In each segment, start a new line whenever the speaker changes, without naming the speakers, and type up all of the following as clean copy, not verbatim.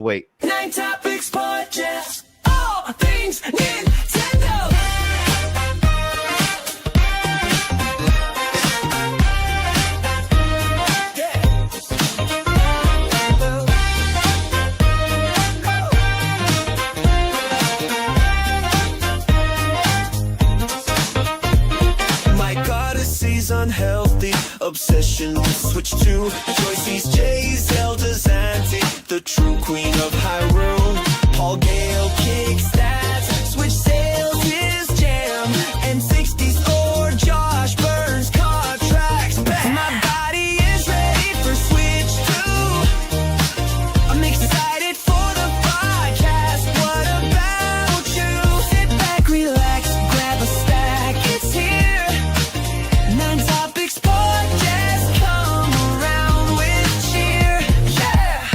Wait.
Nintopics Podcast. All things Nintendo. My Odyssey's unhealthy. Obsession to switch to Joyce's J, Zelda's Auntie, the true queen of Hyrule. Paul Gale kicks stats, switch sales his jam, and 60s or Josh Burns contracts back. My body is ready for Switch 2. I'm excited for the podcast. What about you? Sit back, relax, grab a stack. It's here. Nintopics Podcast. Come around with cheer. Yeah.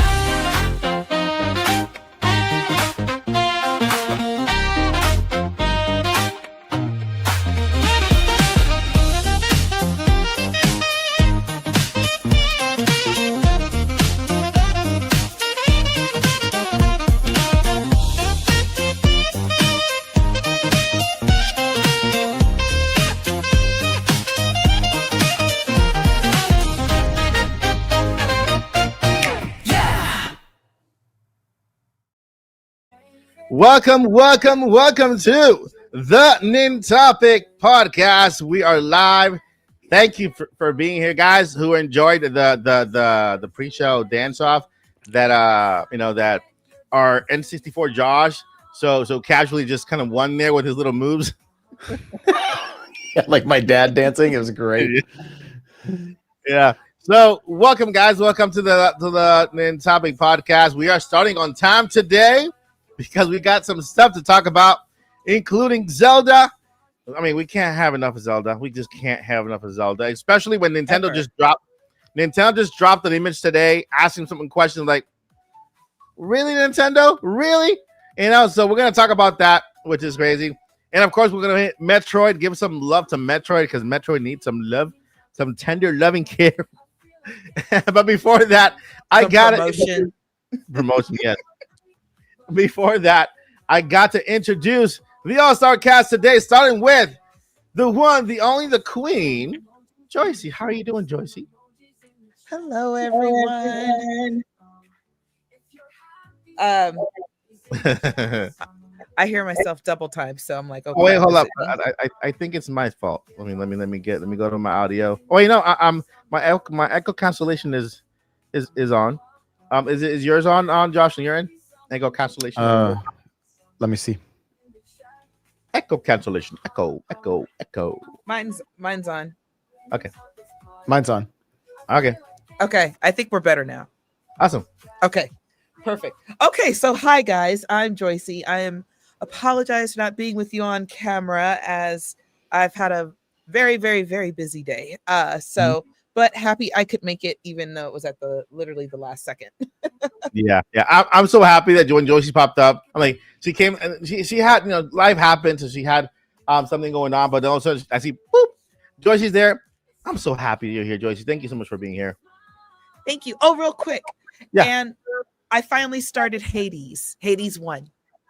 Welcome to the Nintopics Podcast. We are live. Thank you for being here, guys, who enjoyed the pre-show dance-off that that our N64 Josh so casually just kind of won there with his little moves.
Like my dad dancing. It was great.
Yeah. So welcome, guys. Welcome to the Nintopics Podcast. We are starting on time today because we got some stuff to talk about, including Zelda. I mean, we can't have enough of Zelda. We just can't have enough of Zelda, especially when Nintendo just dropped an image today, asking some questions like, really, Nintendo? Really? So we're going to talk about that, which is crazy. And, of course, we're going to hit Metroid, give some love to Metroid because Metroid needs some love, some tender, loving care. But before that, I got it. Promotion, yes. Before that, I got to introduce the All-Star cast today, starting with the one, the only, the queen, Joycey. How are you doing, Joycey?
Hello, everyone. I hear myself double time, so I'm like, okay.
Oh, wait, hold up. I think it's my fault. Let me go to my audio. Oh, my echo cancellation is on. Is yours on, Josh? On your end? Echo cancellation.
Let me see.
Echo cancellation. Echo.
Mine's on.
Okay.
Mine's on.
Okay.
Okay, I think we're better now.
Awesome.
Okay, perfect. Okay, so hi guys, I'm Joycey. I apologize for not being with you on camera as I've had a very, very, very busy day. But happy I could make it, even though it was at literally the last second.
Yeah. I'm so happy that when Joycey popped up, I'm like, she came and she had, life happened, so she had something going on, but then also I see, boop, Joycey's there. I'm so happy you're here, Joycey. Thank you so much for being here.
Thank you. Oh, real quick.
Yeah.
And I finally started Hades 1.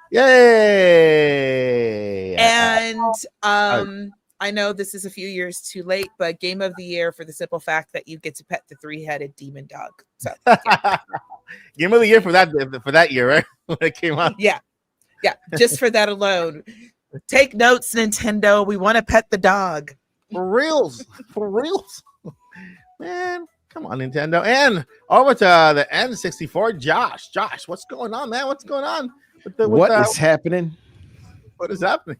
Yay!
And I know this is a few years too late, but game of the year for the simple fact that you get to pet the 3-headed demon dog. So yeah.
Game of the year for that year, right? When it came out.
Yeah. Just for that alone. Take notes, Nintendo. We want to pet the dog.
For reals. Man, come on, Nintendo. And over to the N64, Josh. Josh, what's going on, man? What's going on?
What is happening?
What is happening?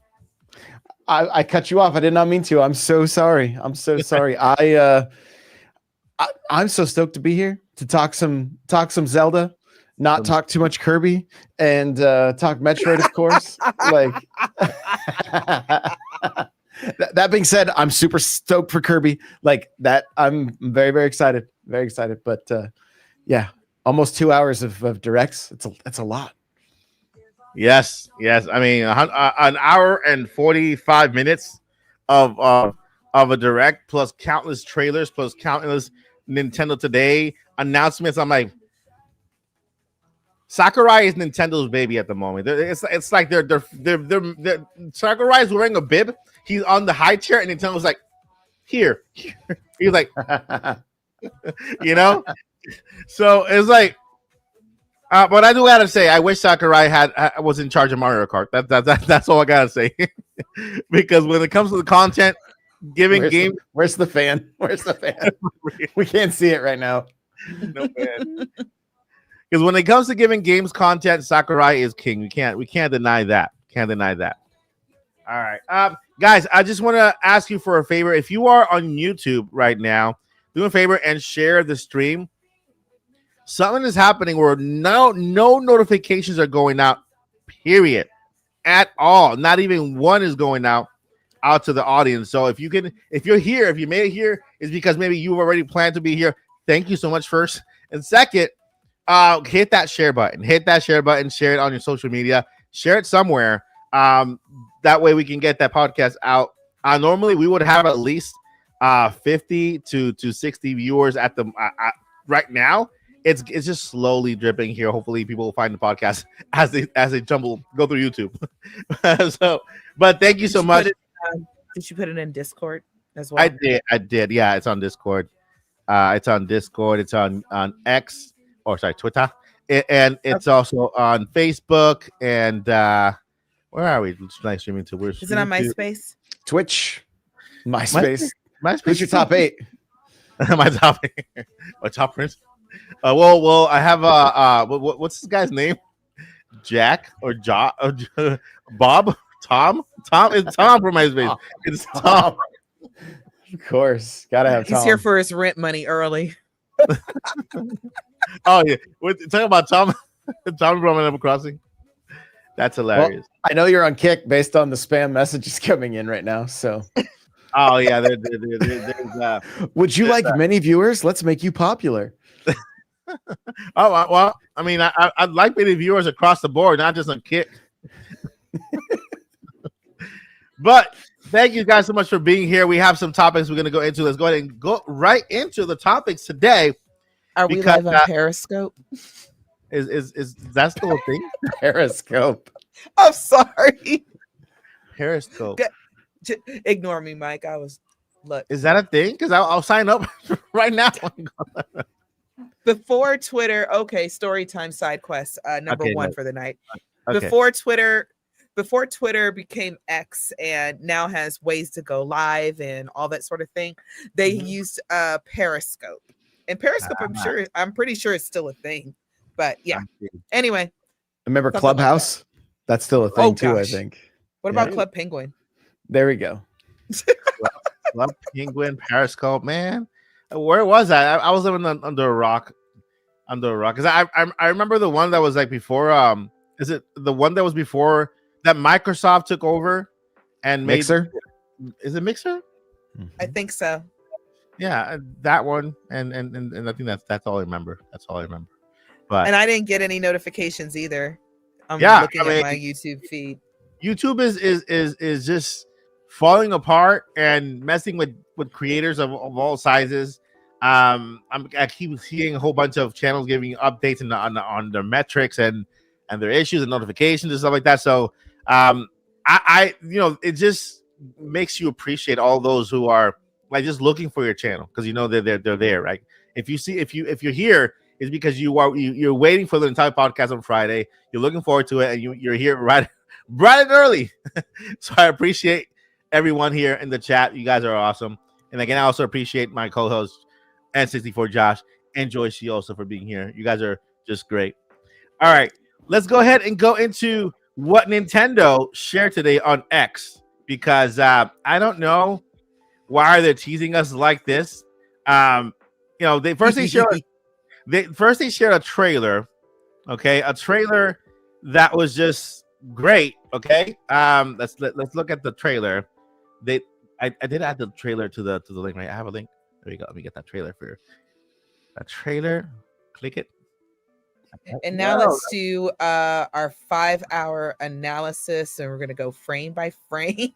I cut you off. I did not mean to. I'm so sorry. I'm so stoked to be here to talk some Zelda, not talk too much Kirby, and talk Metroid, of course. That being said, I'm super stoked for Kirby. Like that, I'm very, very excited. Very excited. But yeah, almost 2 hours of directs. It's a lot.
Yes. I mean, an hour and 45 minutes of a direct, plus countless trailers, plus countless Nintendo Today announcements. I'm like, Sakurai is Nintendo's baby at the moment. It's like they're Sakurai is wearing a bib. He's on the high chair, and Nintendo's like, here. He's like, you know. So it's like, but I do gotta say, I wish Sakurai was in charge of Mario Kart. That's all I gotta say. Because when it comes to the content,
where's the fan? Where's the fan? We can't see it right now.
No fan. Because when it comes to giving games content, Sakurai is king. We can't deny that. Can't deny that. All right, guys. I just want to ask you for a favor. If you are on YouTube right now, do me a favor and share the stream. Something is happening where no notifications are going out. Period. At all. Not even one is going out to the audience. So if you're here, if you made it here, it's because maybe you already planned to be here. Thank you so much. First and second. Hit that share button. Share it on your social media. Share it somewhere. That way we can get that podcast out. Normally we would have at least 50 to 60 viewers at the right now. It's just slowly dripping here. Hopefully people will find the podcast as they go through YouTube. But thank you so much.
Did you put it in Discord as well?
I did. Yeah, it's on Discord. It's on Discord. It's on X. Or sorry, Twitter, and it's also on Facebook. And where are we live streaming to?
Is it on MySpace?
Twitch, MySpace.
Who's
your top 8?
My top 8. My top prince. Well, I have what's this guy's name? Jack or Bob? Tom? It's Tom from MySpace. It's Tom.
Of course, gotta have Tom.
He's here for his rent money early.
Oh yeah, we're talking about Tom from Animal Crossing. That's hilarious.
Well, I know you're on Kick based on the spam messages coming in right now. So,
oh yeah,
would you like many viewers? Let's make you popular.
Oh well, I mean, I'd like many viewers across the board, not just on Kick. But thank you guys so much for being here. We have some topics we're going to go into. Let's go ahead and go right into the topics today.
Are we live on Periscope?
Is that still a thing?
Periscope.
I'm sorry.
Periscope.
Ignore me, Mike. Look.
Is that a thing? Because I'll sign up right now.
Before Twitter, okay, story time side quest, number one for the night.
Okay.
Before Twitter became X and now has ways to go live and all that sort of thing, they used Periscope. And Periscope, I'm pretty sure it's still a thing. But yeah. Anyway.
Remember Clubhouse? That's still a thing too, I think.
What about Club Penguin?
There we go.
Club Penguin, Periscope, man. Where was I? I was living under a rock. Because I remember the one that was like before. Is it the one that was before that Microsoft took over and made
Mixer?
Is it Mixer?
I think so.
Yeah, that one, and I think that's all I remember. But
and I didn't get any notifications either. I'm looking at my YouTube feed.
YouTube is just falling apart and messing with creators of all sizes. I keep seeing a whole bunch of channels giving updates on their metrics and their issues and notifications and stuff like that. So I it just makes you appreciate all those who are like just looking for your channel, because they're there, right? If you're here, it's because you're waiting for the entire podcast on Friday. You're looking forward to it, and you're here right and early. So I appreciate everyone here in the chat. You guys are awesome. And again, I also appreciate my co-host N64 Josh and Joyce also for being here. You guys are just great. All right, let's go ahead and go into what Nintendo shared today on X, because I don't know why they're teasing us like this. They shared a trailer, okay, a trailer that was just great. Okay, let's look at the trailer. I did add the trailer to the link, right? I have a link. There we go. Let me get that trailer for you. That trailer. Click it.
And now let's do our 5-hour analysis, and we're gonna go frame by frame.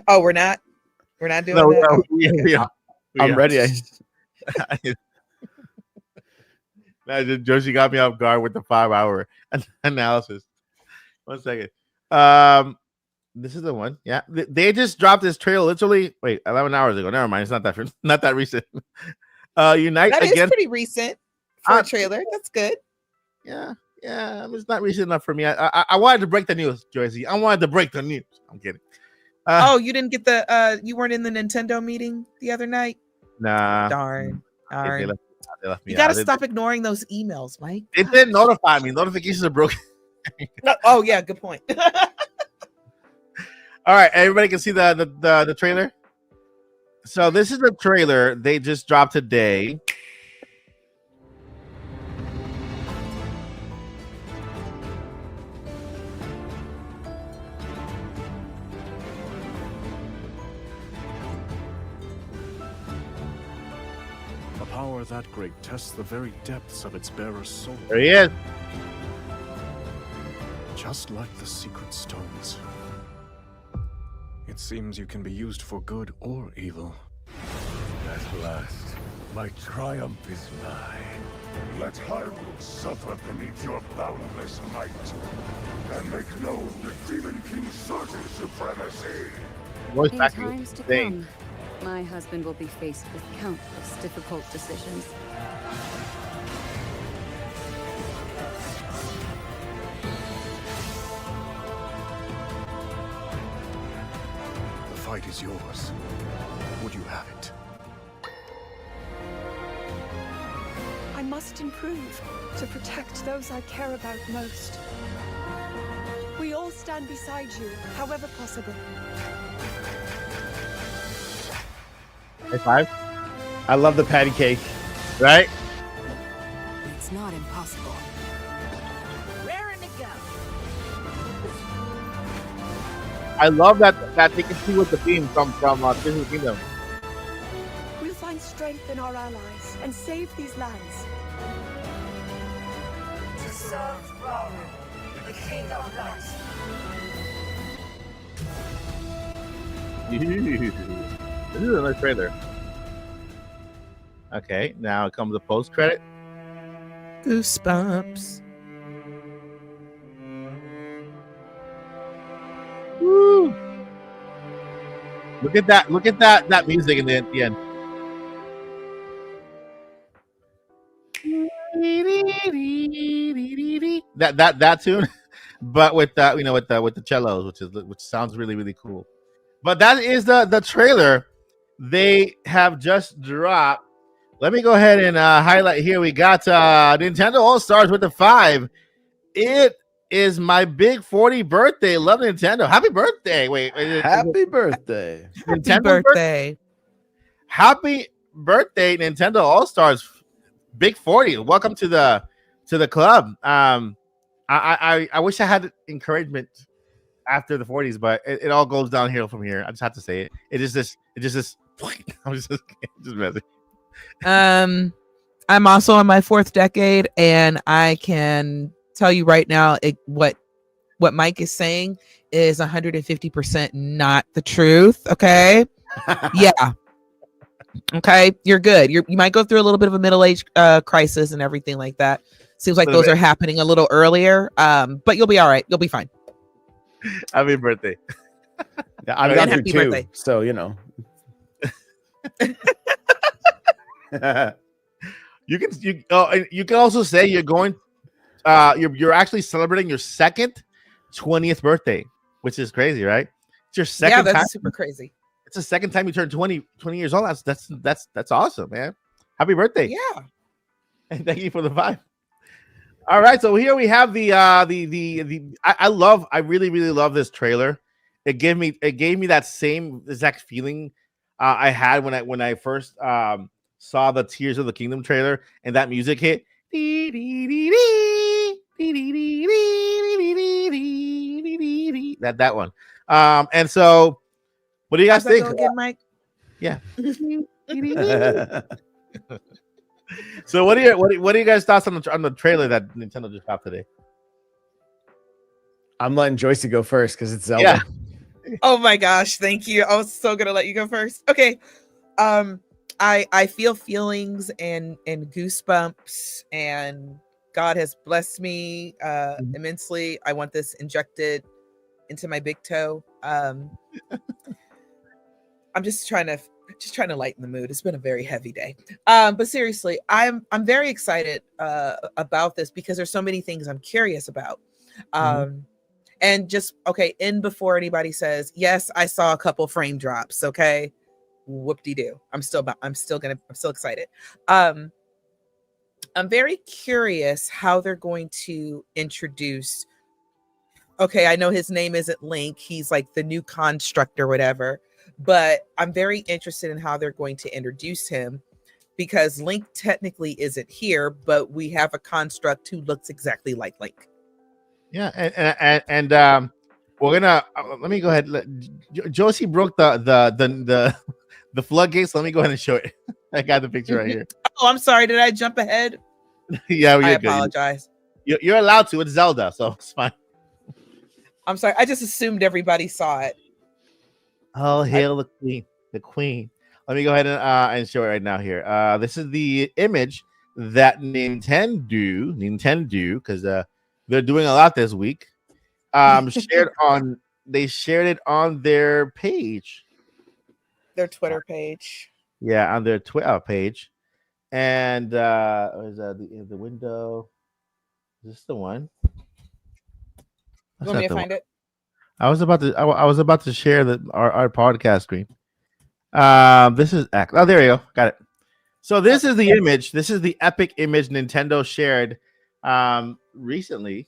We're not doing that.
Yeah.
I'm ready.
Josie got me off guard with the 5-hour analysis. 1 second. This is the one. Yeah, they just dropped this trailer literally. Wait, 11 hours ago. Never mind. It's not that recent. Unite
That is
again.
pretty recent for a trailer. That's good.
Yeah. It's not recent enough for me. I wanted to break the news, Joycey. I wanted to break the news. I'm kidding.
You didn't get the you weren't in the Nintendo meeting the other night?
Nah.
Darn.
They left me
You gotta
out.
stop ignoring those emails, Mike.
It didn't notify me. Notifications are broken.
Oh yeah, good point.
All right, everybody can see the trailer. So this is the trailer they just dropped today.
A power that great tests the very depths of its bearer's soul.
There he is.
Just like the secret stones. It seems you can be used for good or evil.
At last, my triumph is nigh. Let Hyrule suffer beneath your boundless might, and make known the Demon King's certain supremacy.
Voice
In
acting
times to
insane.
come, my husband will be faced with countless difficult decisions.
The fight is yours. Would you have it?
I must improve to protect those I care about most. We all stand beside you, however possible.
High five.
I love the patty cake.
Right?
It's not impossible.
Raring to go.
I love that they can see with the theme from Tears of the Kingdom.
We'll find strength in our allies and save these lands. To serve Ramen, the King of Light.
This is a nice trailer. Okay, now it comes the post credit.
Goosebumps.
Woo! Look at that music in the end. That tune, but with with the cellos, which sounds really really cool. But that is the trailer they have just dropped. Let me go ahead and highlight here. We got Nintendo All Stars with the 5. It is my big 40 birthday. Love Nintendo. Happy birthday! Wait,
Happy birthday.
Happy birthday.
Happy birthday, Nintendo All Stars, big 40. Welcome to the club. I wish I had encouragement after the 40s, but it all goes downhill from here. I just have to say it. It just I'm just messing.
I'm also on my 4th decade, and I can tell you right now, what Mike is saying is 150% not the truth. Okay. Yeah. Okay. You're good. You might go through a little bit of a middle-age crisis and everything like that. Seems like those are happening a little earlier. But you'll be all right. You'll be fine.
Happy birthday.
Yeah, I've gone through
happy
2,
birthday.
so you know.
You can also say you're going you're actually celebrating your second 20th birthday, which is crazy, right? It's your second
that's
time.
super crazy.
It's the second time you turn 20 years old. That's awesome, man. Happy birthday.
Yeah.
And thank you for the 5. All right, so here we have I really really love this trailer. It gave me that same exact feeling I had when I first saw the Tears of the Kingdom trailer and that music hit. That one. And so what do you guys think?
Again, Mike?
Yeah. So what are you guys thoughts on the trailer that Nintendo just dropped today?
I'm letting Joycey go first because it's Zelda.
Yeah.
Oh my gosh, thank you. I was so gonna let you go first. Okay. I feel feelings and goosebumps, and God has blessed me immensely. I want this injected into my big toe. I'm just trying to lighten the mood. It's been a very heavy day. But seriously, I'm very excited about this because there's so many things I'm curious about. And just in before anybody says, yes, I saw a couple frame drops. Okay. Whoop-de-doo. I'm still excited. I'm very curious how they're going to introduce. Okay, I know his name isn't Link. He's like the new construct or whatever, but I'm very interested in how they're going to introduce him because Link technically isn't here, but we have a construct who looks exactly like Link.
Yeah, and we're gonna let me go ahead. Josie broke the floodgates. Let me go ahead and show it. I got the picture right here.
Oh, I'm sorry. Did I jump ahead?
Yeah,
I apologize.
You're allowed to. It's Zelda, so it's fine.
I'm sorry. I just assumed everybody saw it.
Oh, hail the queen! The queen. Let me go ahead and show it right now here. This is the image that Nintendo, because they're doing a lot this week. They shared it on their page.
Their Twitter page.
Yeah, on their Twitter page. And is the window? Is this the one?
You want me to find it?
I was about to share our podcast screen. This is oh, there you go. Got it. So this is the image. This is the epic image Nintendo shared recently.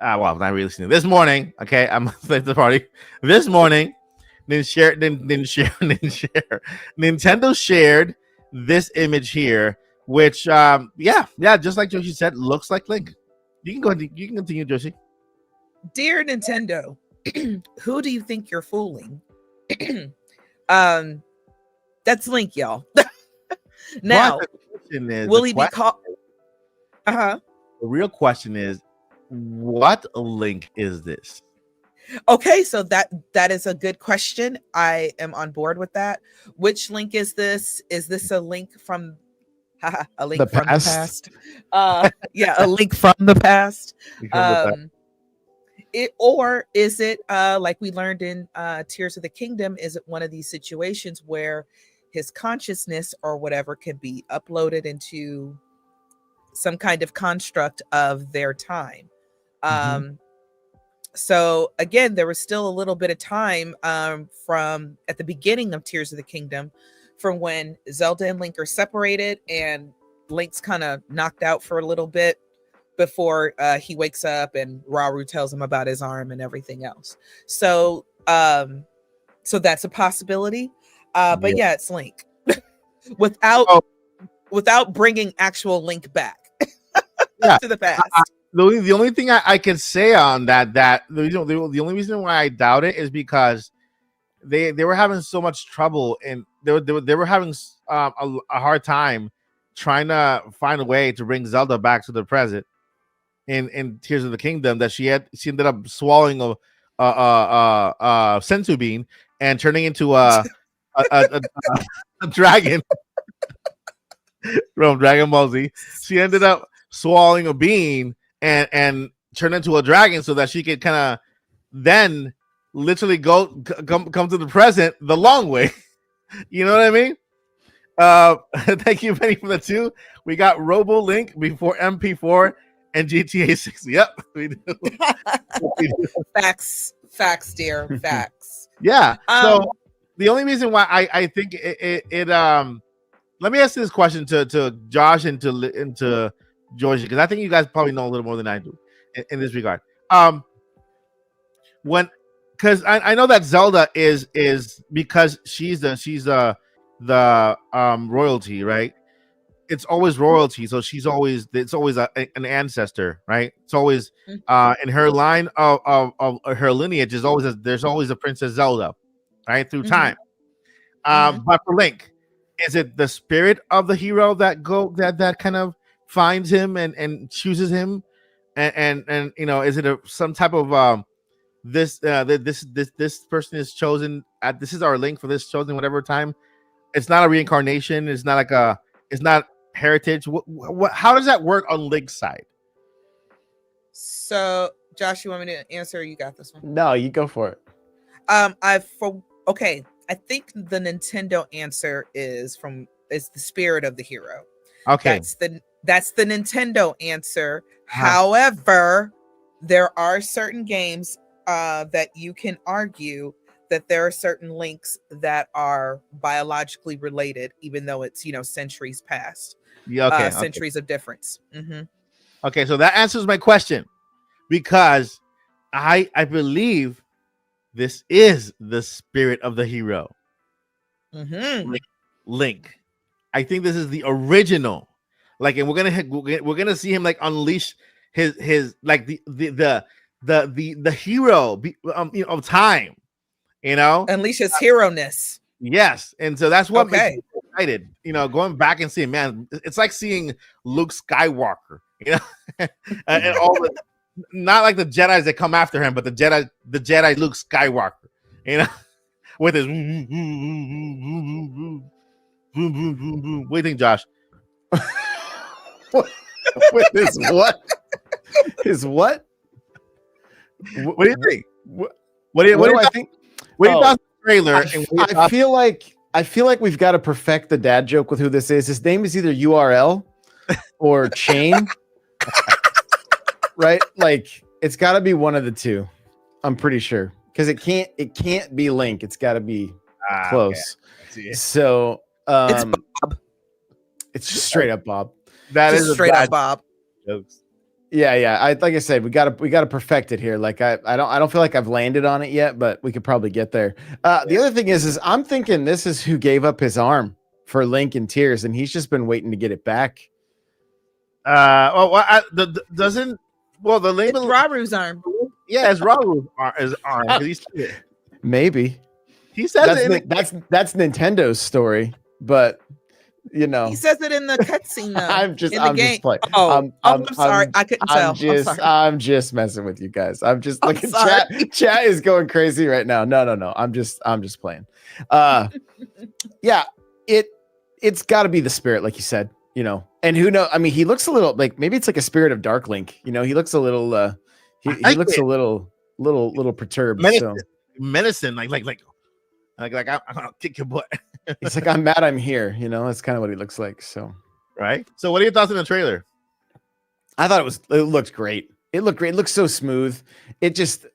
Well, not recently. This morning. Okay, I'm late to the party. This morning, Nintendo shared this image here, which just like Joshi said, looks like Link. You can continue, Joshi.
Dear Nintendo, who do you think you're fooling? That's Link, y'all. Now, will he be called?
The real question is, what Link is this?
Okay, so that is a good question. I am on board with that. Which Link is this? Is this a Link from a Link from the past? Yeah, a Link from the past. Or is it like we learned in Tears of the Kingdom? Is it one of these situations where his consciousness or whatever can be uploaded into some kind of construct of their time? So again, there was still a little bit of time from at the beginning of Tears of the Kingdom from when Zelda and Link are separated and Link's kind of knocked out for a little bit before he wakes up and Rauru tells him about his arm and everything else. So so that's a possibility. But yeah, it's Link without bringing actual Link back to the past.
The only thing I can say on that the only reason why I doubt it is because they were having so much trouble and they were having a hard time trying to find a way to bring Zelda back to the present in Tears of the Kingdom, that she ended up swallowing a sensu bean and turning into a dragon from Dragon Ball Z. She ended up swallowing a bean and turn into a dragon so that she could kind of then literally come to the present the long way. You know what I mean? Thank you, Penny, for the 2. We got Robo Link before MP4 and GTA 6. Yep, we do.
Facts, dear, facts.
Yeah. So the only reason why I think it let me ask this question to Josh and to Georgia, because I think you guys probably know a little more than I do in this regard. Because I know that Zelda is because she's the royalty, right? It's always royalty, so it's always an ancestor, right? It's always in her line of her lineage there's always a Princess Zelda, right, through time. But for Link, is it the spirit of the hero that kind of finds him and chooses him, and you know, is it some type of this person is chosen this is our Link for this chosen whatever time it's not a reincarnation. It's not it's not heritage. How does that work on Link's side?
So, Josh, you want me to answer? Or you got this one.
No, you go for it.
Okay. I think the Nintendo answer is the spirit of the hero.
Okay,
That's the Nintendo answer. However, there are certain games that you can argue that there are certain links that are biologically related, even though it's centuries past.
Yeah. Okay.
Centuries of difference. Mm-hmm.
Okay. So that answers my question, because I believe this is the spirit of the hero.
Mm-hmm.
Link. I think this is the original. Like, and we're gonna see him like unleash his like the hero of time.
Unleash his hero-ness.
Yes, and so that's what
Okay.
makes me excited. Going back and seeing, man, it's like seeing Luke Skywalker. And all the, not like the Jedis that come after him, but the Jedi Luke Skywalker. With his. What do you think, Josh?
With his what? His what?
What do you think?
What
What do you
do I think?
What do you
Oh,
thought of the trailer?
I feel like we've got to perfect the dad joke with who this is. His name is either URL or Chain. Right? Like, it's got to be one of the two. I'm pretty sure, because it can't be Link. It's got to be close.
Okay.
So
It's Bob.
it's just straight up Bob.
That
Just
is
straight up Bob.
jokes.
Yeah. Like I said, we gotta perfect it here. Like I don't feel like I've landed on it yet, but we could probably get there. The other thing is I'm thinking this is who gave up his arm for Link in Tears, and he's just been waiting to get it back.
The Link.
It's Raru's arm.
Yeah, it's Raru's arm. 'Cause
Maybe
he says
that's Nintendo's story, but
He says it in the cutscene.
I'm just
in the game.
just playing.
I'm sorry. I couldn't tell.
I'm just messing with you guys. I'm just
I'm
looking.
sorry.
Chat is going crazy right now. No. I'm just playing. Yeah, it's got to be the spirit, like you said. And who knows? I mean, he looks a little like, maybe it's like a spirit of Dark Link. He looks a little. He looks a little perturbed.
Menacing, like I'm gonna kick your butt.
He's like, I'm mad I'm here. That's kind of what he looks like. So,
right. So, what are your thoughts on the trailer?
I thought it looked great. It looked great. It looked so smooth. It just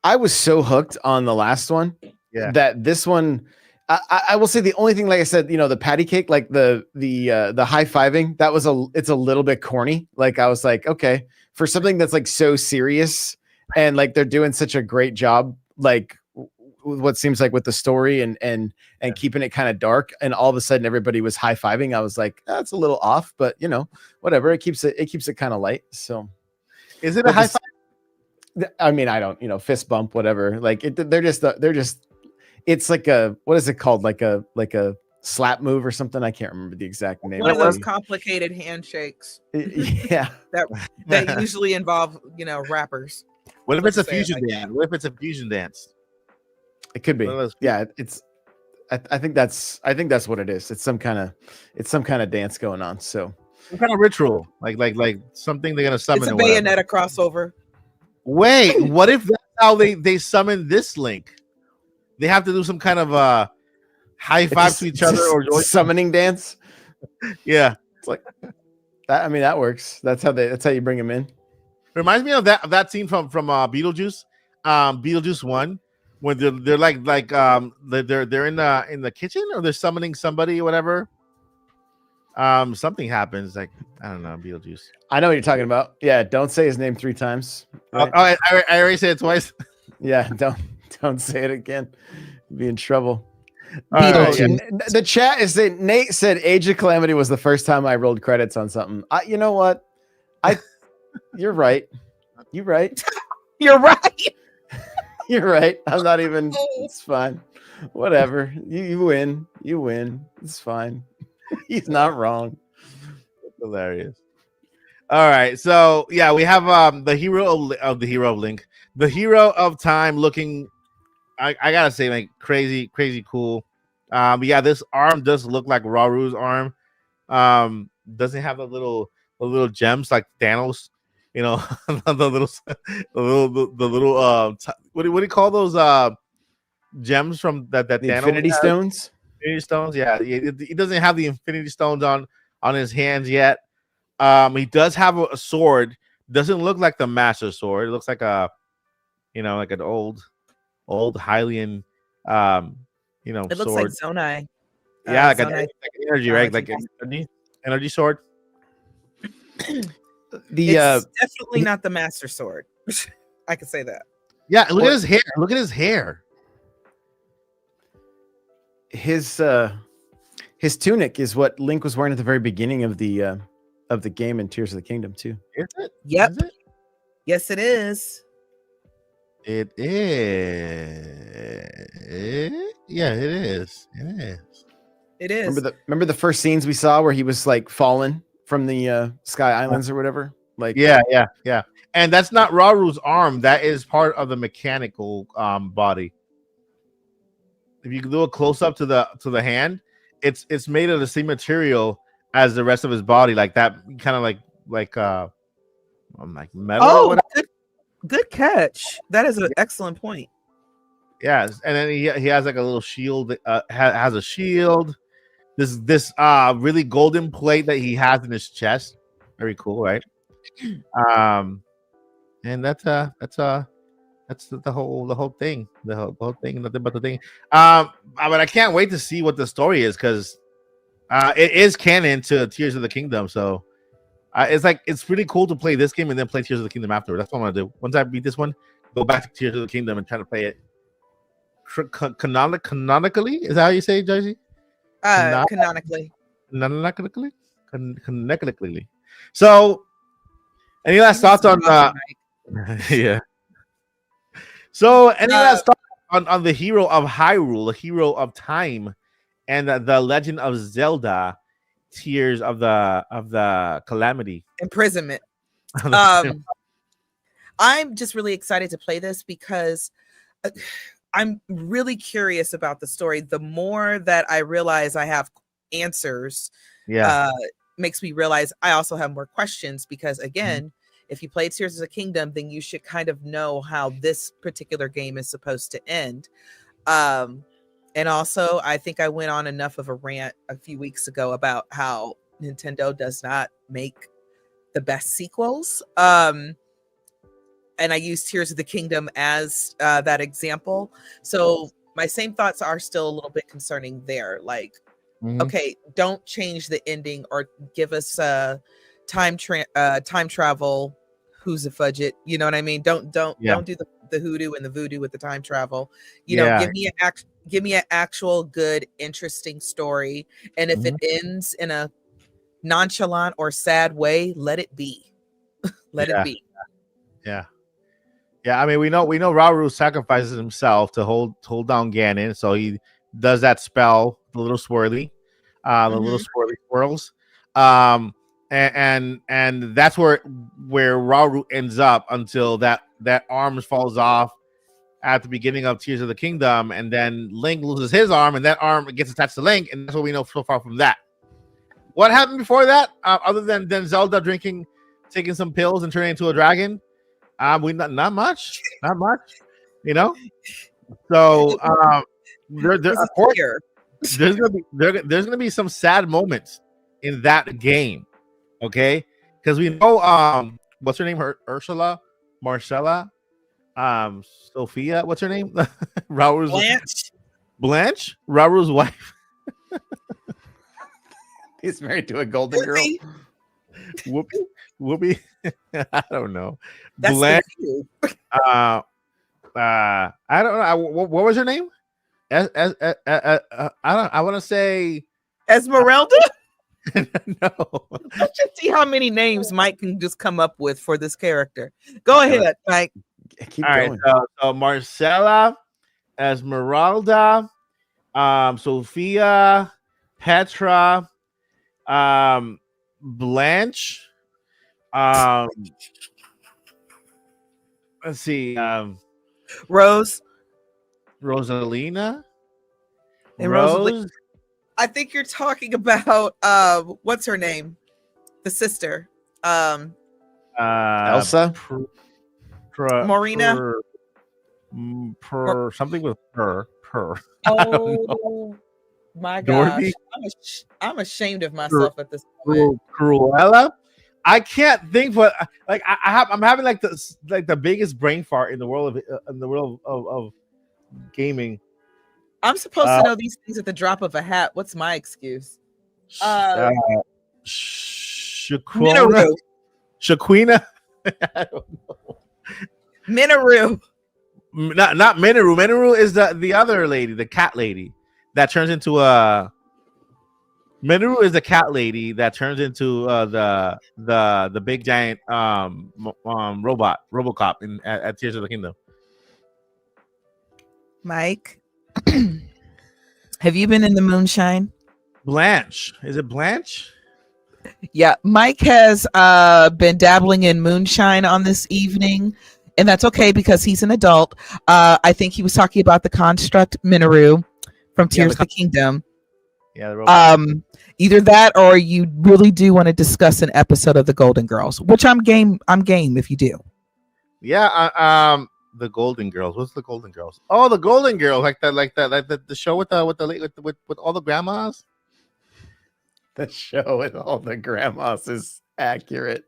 I was so hooked on the last one.
Yeah.
That this one, I will say the only thing, like I said, the patty cake, like the high fiving, it's a little bit corny. Like I was like, okay, for something that's like so serious and like they're doing such a great job, like what seems like with the story and keeping it kind of dark, and all of a sudden everybody was high-fiving. I was like, that's a little off, but whatever. It keeps it kind of light. So
is it a high five?
I mean, I don't, fist bump, whatever. Like they're just it's like what is it called? Like a slap move or something. I can't remember the exact name.
One of those complicated handshakes.
Yeah.
that usually involve, rappers.
What if it's a fusion dance? What if it's a fusion dance?
It could be. Yeah, I think that's what it is. It's some kind of dance going on. So
some kind of ritual, like something they're gonna summon.
It's a Bayonetta crossover.
Wait, what if that's how they summon this Link? They have to do some kind of high five to each other or
summoning dance.
Yeah,
it's like that. I mean, that works. That's how you bring him in.
Reminds me of that scene from Beetlejuice, Beetlejuice 1. When they're they're in the kitchen or they're summoning somebody or whatever. Something happens, like I don't know, Beetlejuice.
I know what you're talking about. Yeah, don't say his name 3 times.
Right? I already said it twice.
Yeah, don't say it again. You'll be in trouble. The chat is saying Nate said Age of Calamity was the first time I rolled credits on something. You know what? You're right. You're right.
You're right.
You're right. I'm not even. It's fine. Whatever. You win. You win. It's fine. He's not wrong.
That's hilarious. All right. So yeah, we have the hero of Link, the hero of time, looking. I gotta say, like crazy cool. Yeah, this arm does look like Raru's arm. Doesn't have the little gems like Thanos, the little what do you call those gems from that
The
Thanos
Infinity
has?
Stones.
Infinity Stones. Yeah, he doesn't have the Infinity Stones on his hands yet. He does have a sword. Doesn't look like the Master Sword. It looks like like an old Hylian,
It looks like
sword.
Zonai.
Yeah, like an
Zonai
energy, right? Like
technology.
an energy sword.
It's definitely not the Master Sword. I can say that.
Yeah, look at his hair. Look at his hair.
His tunic is what Link was wearing at the very beginning of the game in Tears of the Kingdom too.
Is it?
Yep.
Is it?
Yes, it is.
It is. Yeah, it is. It is.
It is.
Remember the first scenes we saw where he was like fallen from the Sky Islands or whatever? Like
Yeah. And that's not Raru's arm. That is part of the mechanical body. If you do a close up to the hand, it's made of the same material as the rest of his body, like that, kind of like metal. or
Oh,
whatever.
good catch. That is an excellent point.
Yes, and then he has like a little shield. Has a shield. This really golden plate that he has in his chest. Very cool, right? And that's the whole thing. The whole thing. Nothing but the thing. But I can't wait to see what the story is, because it is canon to Tears of the Kingdom. So it's pretty cool to play this game and then play Tears of the Kingdom after. That's what I'm gonna do. Once I beat this one, go back to Tears of the Kingdom and try to play it canonically. Is that how you say it, Josie?
Canonically.
Canonically. So, any last thoughts on yeah. So, any last thoughts on the hero of Hyrule, the hero of time, and the Legend of Zelda, Tears of the Calamity,
Imprisonment. I'm just really excited to play this because I'm really curious about the story. The more that I realize I have answers, makes me realize I also have more questions, because again, if you played Tears of the Kingdom, then you should kind of know how this particular game is supposed to end. And also, I think I went on enough of a rant a few weeks ago about how Nintendo does not make the best sequels. And I used Tears of the Kingdom as that example. So my same thoughts are still a little bit concerning there. Like, okay, don't change the ending or give us time travel. Who's a fudget? You know what I mean? Don't do the hoodoo and the voodoo with the time travel. You know, give me an actual good, interesting story. And if it ends in a nonchalant or sad way, let it be. Let it be.
Yeah. I mean, we know Rauru sacrifices himself to hold down Ganon, so he does that spell, the little swirly, the little swirly swirls, and that's where Rauru ends up until that arm falls off at the beginning of Tears of the Kingdom, and then Link loses his arm, and that arm gets attached to Link, and that's what we know so far from that. What happened before that, other than Zelda taking some pills and turning into a dragon? We not much, you know. So of course, there's gonna be some sad moments in that game, okay? Because we know what's her name? Ursula, Marcella, Sophia. What's her name? Raul's Blanche, Raul's wife.
He's married to a golden girl.
Whoopi. I don't know.
That's
Blanche. I don't know. What was her name? I want to say
Esmeralda.
No.
Let's just see how many names Mike can just come up with for this character. Go ahead, Mike.
Keep
All
going.
right. So Marcella, Esmeralda, Sophia, Petra, Blanche. Let's see.
Rose,
Rosalina,
And
Rose.
I think you're talking about what's her name? The sister.
Elsa?
Marina?
Something with her.
Oh my gosh.
Dorothy?
I'm ashamed of myself at this point.
Cruella. I can't think what like I'm having like the biggest brain fart in the world of gaming.
I'm supposed to know these things at the drop of a hat. What's my excuse?
Shaquina. Shaquina. I don't know.
Minoru.
Not Minoru. Minoru is the other lady, the cat lady that turns into a. Minoru is the cat lady that turns into the big giant RoboCop at Tears of the Kingdom.
Mike, have you been in the moonshine?
Blanche. Is it Blanche?
Yeah, Mike has been dabbling in moonshine on this evening, and that's okay because he's an adult. I think he was talking about the construct Minoru from Tears of the Kingdom.
Yeah.
Either that or you really do want to discuss an episode of the Golden Girls, which I'm game if you do.
Yeah, the Golden Girls. What's the Golden Girls? Oh, the Golden Girls, like the show with all the grandmas.
The show with all the grandmas is accurate.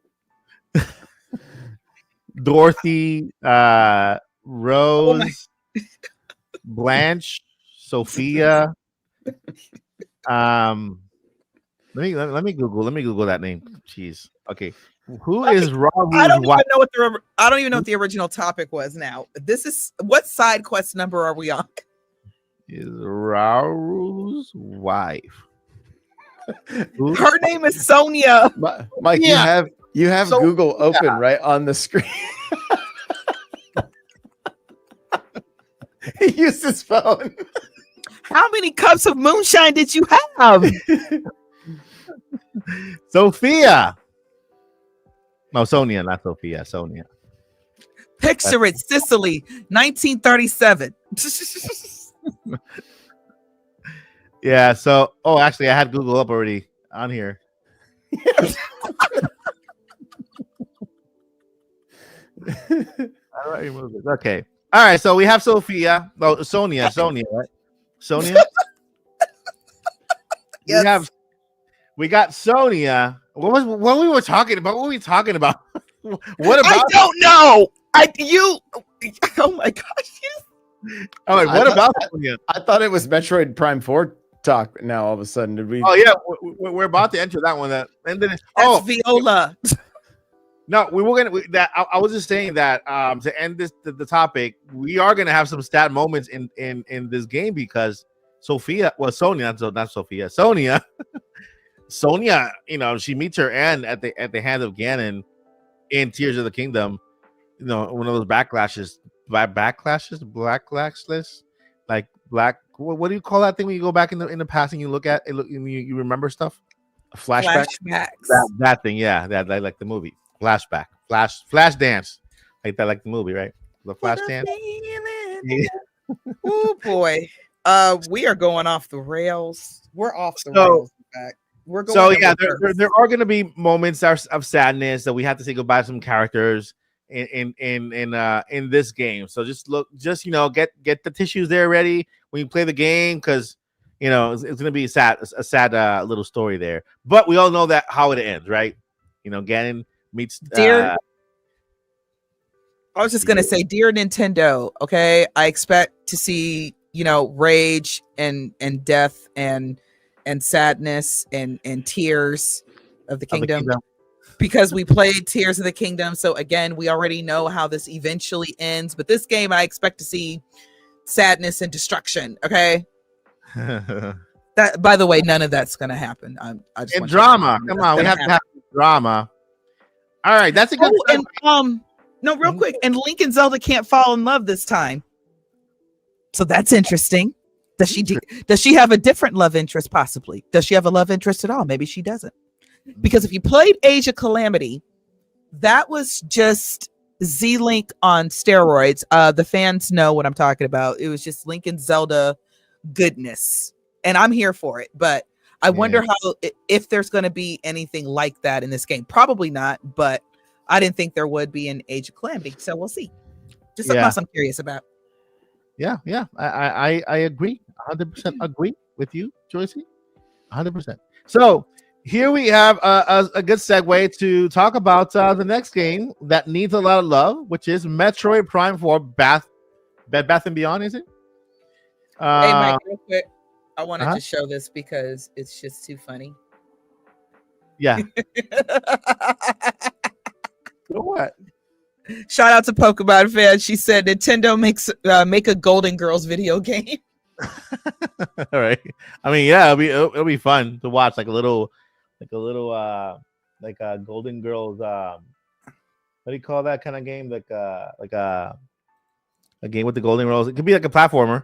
Dorothy, Rose, Blanche, Sophia. Let me Google that name. Jeez. Okay. Who is Raru's
I don't
wife?
even know what the original topic was now. This is what side quest number are we on?
Is Raru's wife.
Her name is Sonia.
Mike,
Yeah.
you have Google open right on the screen. He used his phone.
How many cups of moonshine did you have?
Sophia. No, Sonia, not Sophia. Sonia.
Picture it, Sicily, 1937.
Yeah. So, actually, I had Google up already on here. All right, okay. All right. So we have Sophia. Oh, Sonia, right? Sonia.
Yes.
We got Sonia. What we were talking about? What were we talking about? What about?
I don't know. Oh my gosh.
Oh, wait, what about Sonia?
I thought it was Metroid Prime 4 talk. Now all of a sudden, did we?
Oh yeah, we're about to enter that one. And then
That's Viola.
No, we were gonna. I was just saying that to end the topic, we are gonna have some stat moments in this game because Sonia, not Sophia, Sonia, she meets her end at the hand of Ganon in Tears of the Kingdom. One of those backlashes, like black. What do you call that thing when you go back in the past and you look at it? You remember stuff.
A flashback.
That thing, yeah. That like the movie. Flashback, flash dance, like that, like the movie, right? The flash dance.
Oh boy, we are going off the rails. We're off the rails. In fact, we're going.
So yeah, there are going to be moments of sadness that we have to say goodbye to some characters in this game. So just get the tissues there ready when you play the game because it's going to be a sad little story there. But we all know that how it ends, right? Ganon meets
dear. I was just gonna say, dear Nintendo. Okay, I expect to see rage and death and sadness and tears of the kingdom. Because we played Tears of the Kingdom. So again, we already know how this eventually ends. But this game, I expect to see sadness and destruction. Okay. That, by the way, none of that's gonna happen. I just want
drama. Come on, we have to have drama. All right, that's a good.
No, real quick, and Link and Zelda can't fall in love this time, so that's interesting. Does she have a different love interest? Possibly. Does she have a love interest at all? Maybe she doesn't. Because if you played Age of Calamity, that was just Z-Link on steroids. The fans know what I'm talking about. It was just Link and Zelda goodness. and I'm here for it. But I wonder if there's going to be anything like that in this game. Probably not, but I didn't think there would be in Age of Calamity. So we'll see. Just something else I'm curious about.
Yeah. I agree. 100% agree with you, Joycey. 100%. So here we have a good segue to talk about the next game that needs a lot of love, which is Metroid Prime 4 Bed Bath and Beyond, is it?
Hey, Mike, real quick. I wanted to show this because it's just too funny.
Yeah. What?
Shout out to Pokemon fan. She said Nintendo make a Golden Girls video game.
All right. I mean, yeah, it'll be fun to watch, like a Golden Girls. What do you call that kind of game? Like a game with the Golden Girls. It could be like a platformer.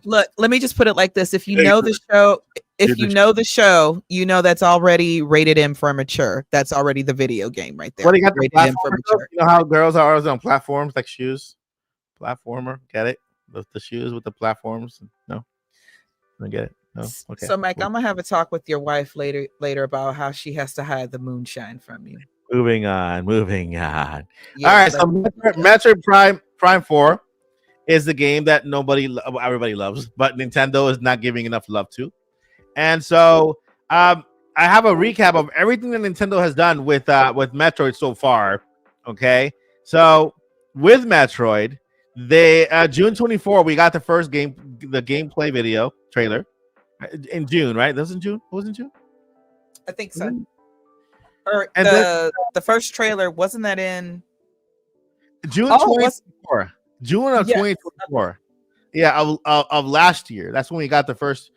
Look, let me just put it like this: if you know the show, you know that's already rated M for mature. That's already the video game right there.
What do you got?
Rated M for mature.
You know how girls are always on platforms like shoes, platformer. Get it? The shoes with the platforms. No, I get it. No. Okay.
So, Mike, I'm gonna have a talk with your wife later about how she has to hide the moonshine from you.
Moving on.
Yeah,
All right. So, Metroid Prime 4 is the game that everybody loves, but Nintendo is not giving enough love to. And so I have a recap of everything that Nintendo has done with Metroid so far. Okay. So with Metroid, they June 24, we got the first gameplay video trailer in June, right? That was in June? What was in June?
I think so. Or the first trailer, wasn't that in
June 24? June of 2024. Yeah, of last year. That's when we got the first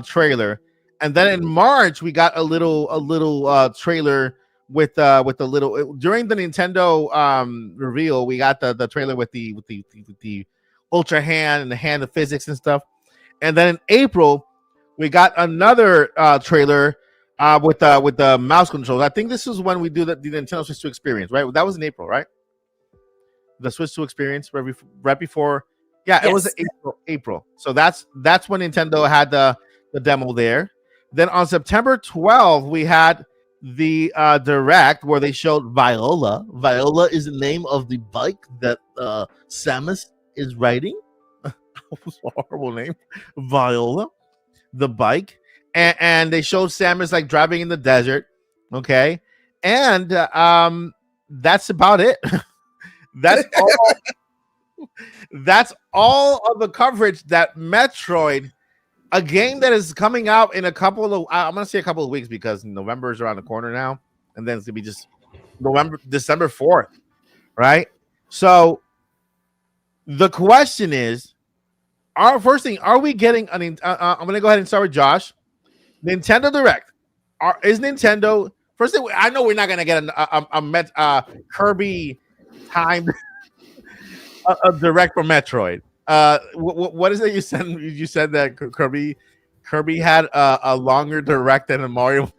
trailer. And then in March we got a little trailer with the little during the Nintendo reveal. We got the trailer with the Ultra Hand and the Hand of Physics and stuff. And then in April we got another trailer with the mouse controls. I think this is when we do the Nintendo Switch 2 experience, right? That was in April, right? The Switch 2 experience right before. Yeah, yes. It was April. So that's when Nintendo had the demo there. Then on September 12th, we had the direct where they showed Viola. Viola is the name of the bike that Samus is riding. That was a horrible name. Viola, the bike. And they showed Samus like driving in the desert. Okay. And that's about it. That's all of the coverage that Metroid, a game that is coming out in I'm gonna say a couple of weeks because November is around the corner now, and then it's gonna be just December 4th, right? So the question is, are we getting I'm gonna go ahead and start with Josh. Nintendo Direct. Is Nintendo first thing? I know we're not gonna get a Kirby timed a direct for Metroid. What is it you said? You said that Kirby had a longer direct than a Mario.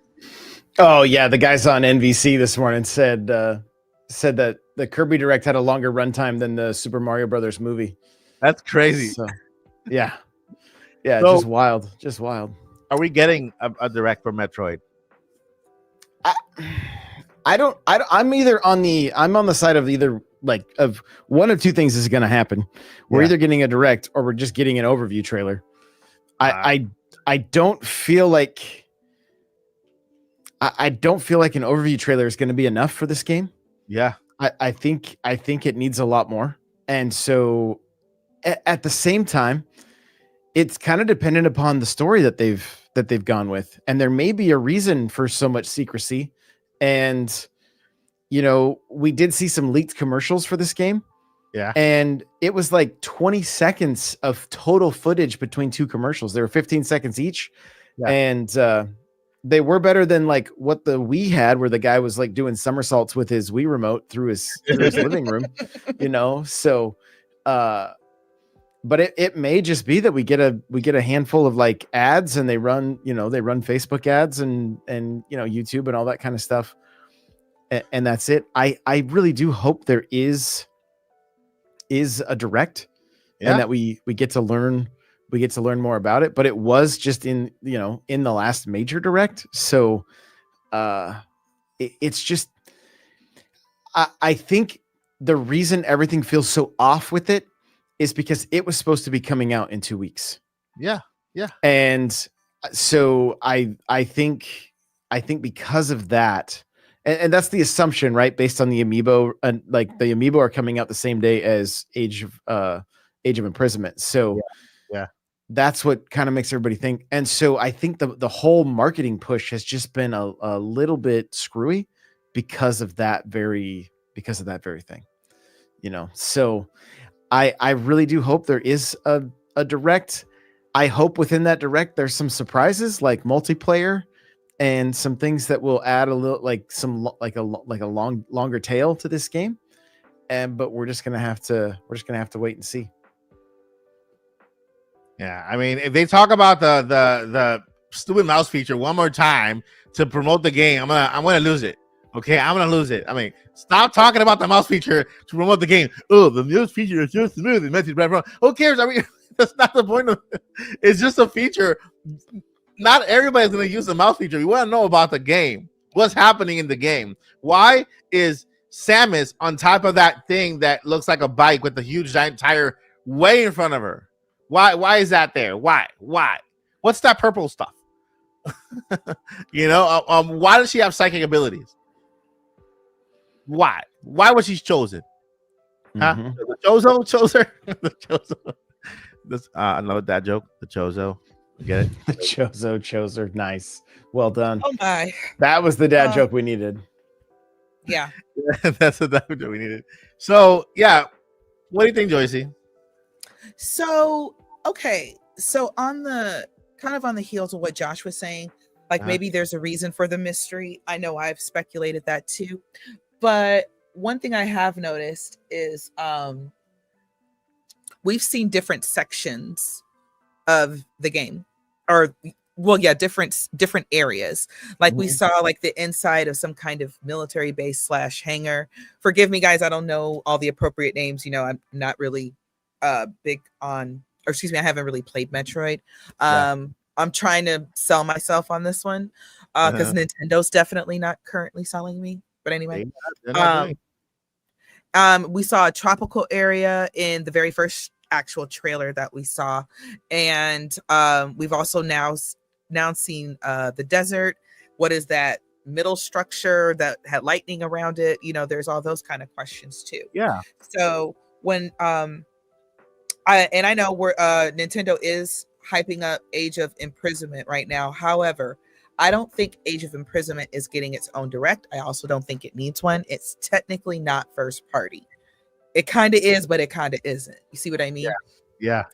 Oh yeah, the guys on NVC this morning said that the Kirby Direct had a longer runtime than the Super Mario Brothers movie.
That's crazy.
So, yeah, so, just wild.
Are we getting a direct for Metroid?
I'm on the side of either like of one of two things is going to happen. We're either getting a direct or we're just getting an overview trailer. I don't feel like an overview trailer is going to be enough for this game.
Yeah.
I think it needs a lot more. And so at the same time, it's kind of dependent upon the story that they've gone with. And there may be a reason for so much secrecy. And we did see some leaked commercials for this game.
Yeah.
And it was like 20 seconds of total footage between two commercials. They were 15 seconds each. Yeah. And they were better than like what the Wii had, where the guy was like doing somersaults with his Wii remote through his living room, So, but it may just be that we get a handful of like ads, and they run Facebook ads and YouTube and all that kind of stuff. And that's it. I really do hope there is a direct, and that we get to learn we get to learn more about it. But it was just in the last major direct, so it's just I think the reason everything feels so off with it is because it was supposed to be coming out in 2 weeks.
Yeah.
And so I think because of that, and that's the assumption, right? Based on the amiibo, and like the amiibo are coming out the same day as Age of Imprisonment. So
yeah.
That's what kind of makes everybody think. And so I think the whole marketing push has just been a little bit screwy because of that very thing, So I really do hope there is a direct. I hope within that direct there's some surprises like multiplayer and some things that will add a little longer tail to this game. But we're just gonna have to wait and see.
Yeah, I mean, if they talk about the stupid mouse feature one more time to promote the game, I'm gonna lose it. Okay, I'm gonna lose it. I mean, stop talking about the mouse feature to promote the game. Oh, the mouse feature is so smooth. Who cares? I mean, that's not the point of it. It's just a feature. Not everybody's gonna use the mouse feature. We want to know about the game. What's happening in the game? Why is Samus on top of that thing that looks like a bike with a huge giant tire way in front of her? Why is that there? Why? What's that purple stuff? Why does she have psychic abilities? Why was she chosen? Huh? The Chozo chose her. The Chozo. This another dad joke. The Chozo. You get it?
The Chozo chose her. Nice. Well done.
Oh my.
That was the dad joke we needed.
Yeah.
That's the dad joke we needed. So yeah. What do you think, Joycey?
So okay. So on the heels of what Josh was saying, like maybe there's a reason for the mystery. I know I've speculated that too. But one thing I have noticed is we've seen different sections of the game, different areas. Like we saw like the inside of some kind of military base / hangar. Forgive me, guys, I don't know all the appropriate names. I'm not really big on, or excuse me, I haven't really played Metroid. I'm trying to sell myself on this one because Nintendo's definitely not currently selling me. But anyway, we saw a tropical area in the very first actual trailer that we saw, and we've also now seen the desert. What is that middle structure that had lightning around it? There's all those kind of questions too.
Yeah.
So when I know Nintendo is hyping up Age of Imprisonment right now. However, I don't think Age of Imprisonment is getting its own direct. I also don't think it needs one. It's technically not first party. It kind of is, but it kind of isn't. You see what I mean?
Yeah.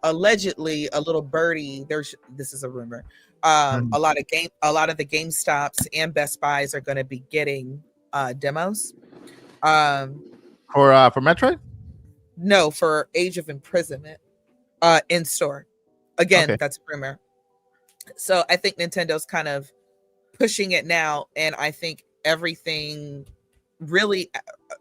Allegedly, a little birdie. This is a rumor. A lot of the GameStops and Best Buys are going to be getting demos.
For Metroid?
No, for Age of Imprisonment, in store. Again, That's a rumor. So I think Nintendo's kind of pushing it now, and I think everything really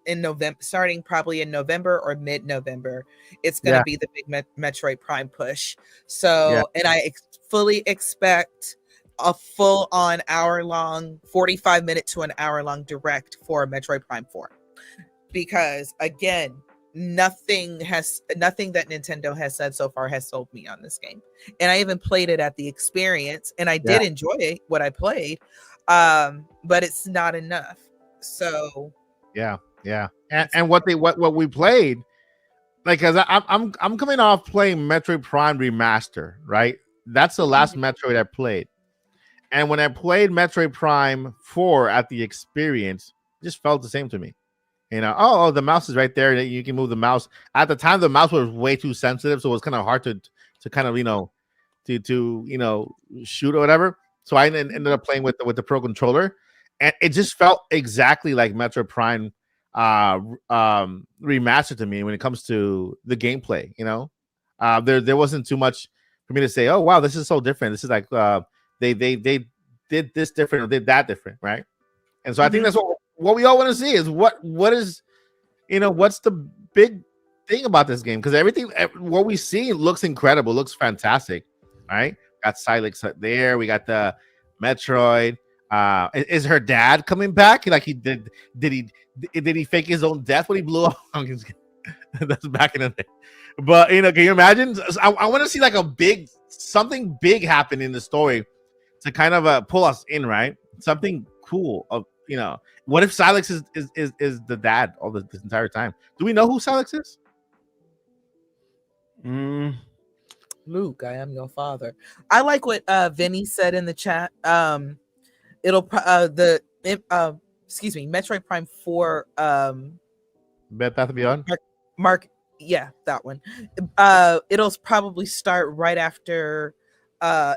in November, starting probably in November or mid-November, it's going to be the big Metroid Prime push. So, and I fully expect a full-on hour-long, 45-minute to an hour-long direct for Metroid Prime 4, because again, nothing that Nintendo has said so far has sold me on this game. And I even played it at the experience, and I did enjoy what I played, but it's not enough. So
yeah. And what we played, like, cause I'm coming off playing Metroid Prime Remaster, right? That's the last Metroid I played. And when I played Metroid Prime 4 at the experience, it just felt the same to me. The mouse is right there. You can move the mouse. At the time, the mouse was way too sensitive, so it was kind of hard to kind of to shoot or whatever. So I ended up playing with the Pro controller, and it just felt exactly like Metroid Prime remastered to me when it comes to the gameplay. There wasn't too much for me to say, oh wow, this is so different. This is like they did this different or did that different, right? And so I think that's what we all want to see is what is, what's the big thing about this game because everything what we see looks incredible, looks fantastic. All right, got Silex there. We got the Metroid. Is her dad coming back? Like he did he fake his own death when he blew up? That's back in the day. But can you imagine? I want to see like something big happen in the story to kind of pull us in, right? Something cool. What if Silex is the dad all this entire time? Do we know who Silex is?
Luke, I am your father. I like what Vinny said in the chat. Metroid Prime 4
Bad Path Beyond.
Mark, yeah, that one. It'll probably start right after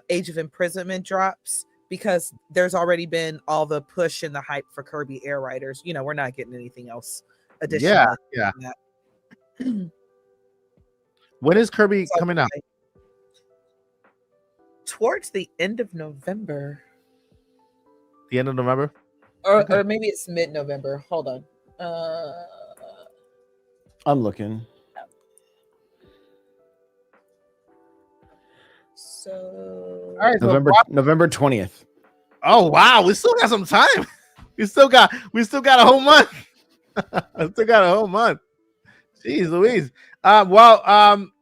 Age of Imprisonment drops because there's already been all the push and the hype for Kirby Air Riders. We're not getting anything else additional.
Yeah. When is Kirby coming out?
Towards the end of November.
The end of November?
Or maybe it's mid-November. Hold on.
I'm looking.
So
all right,
November 20th.
Oh wow, we still got some time. We still got a whole month. Jeez Louise.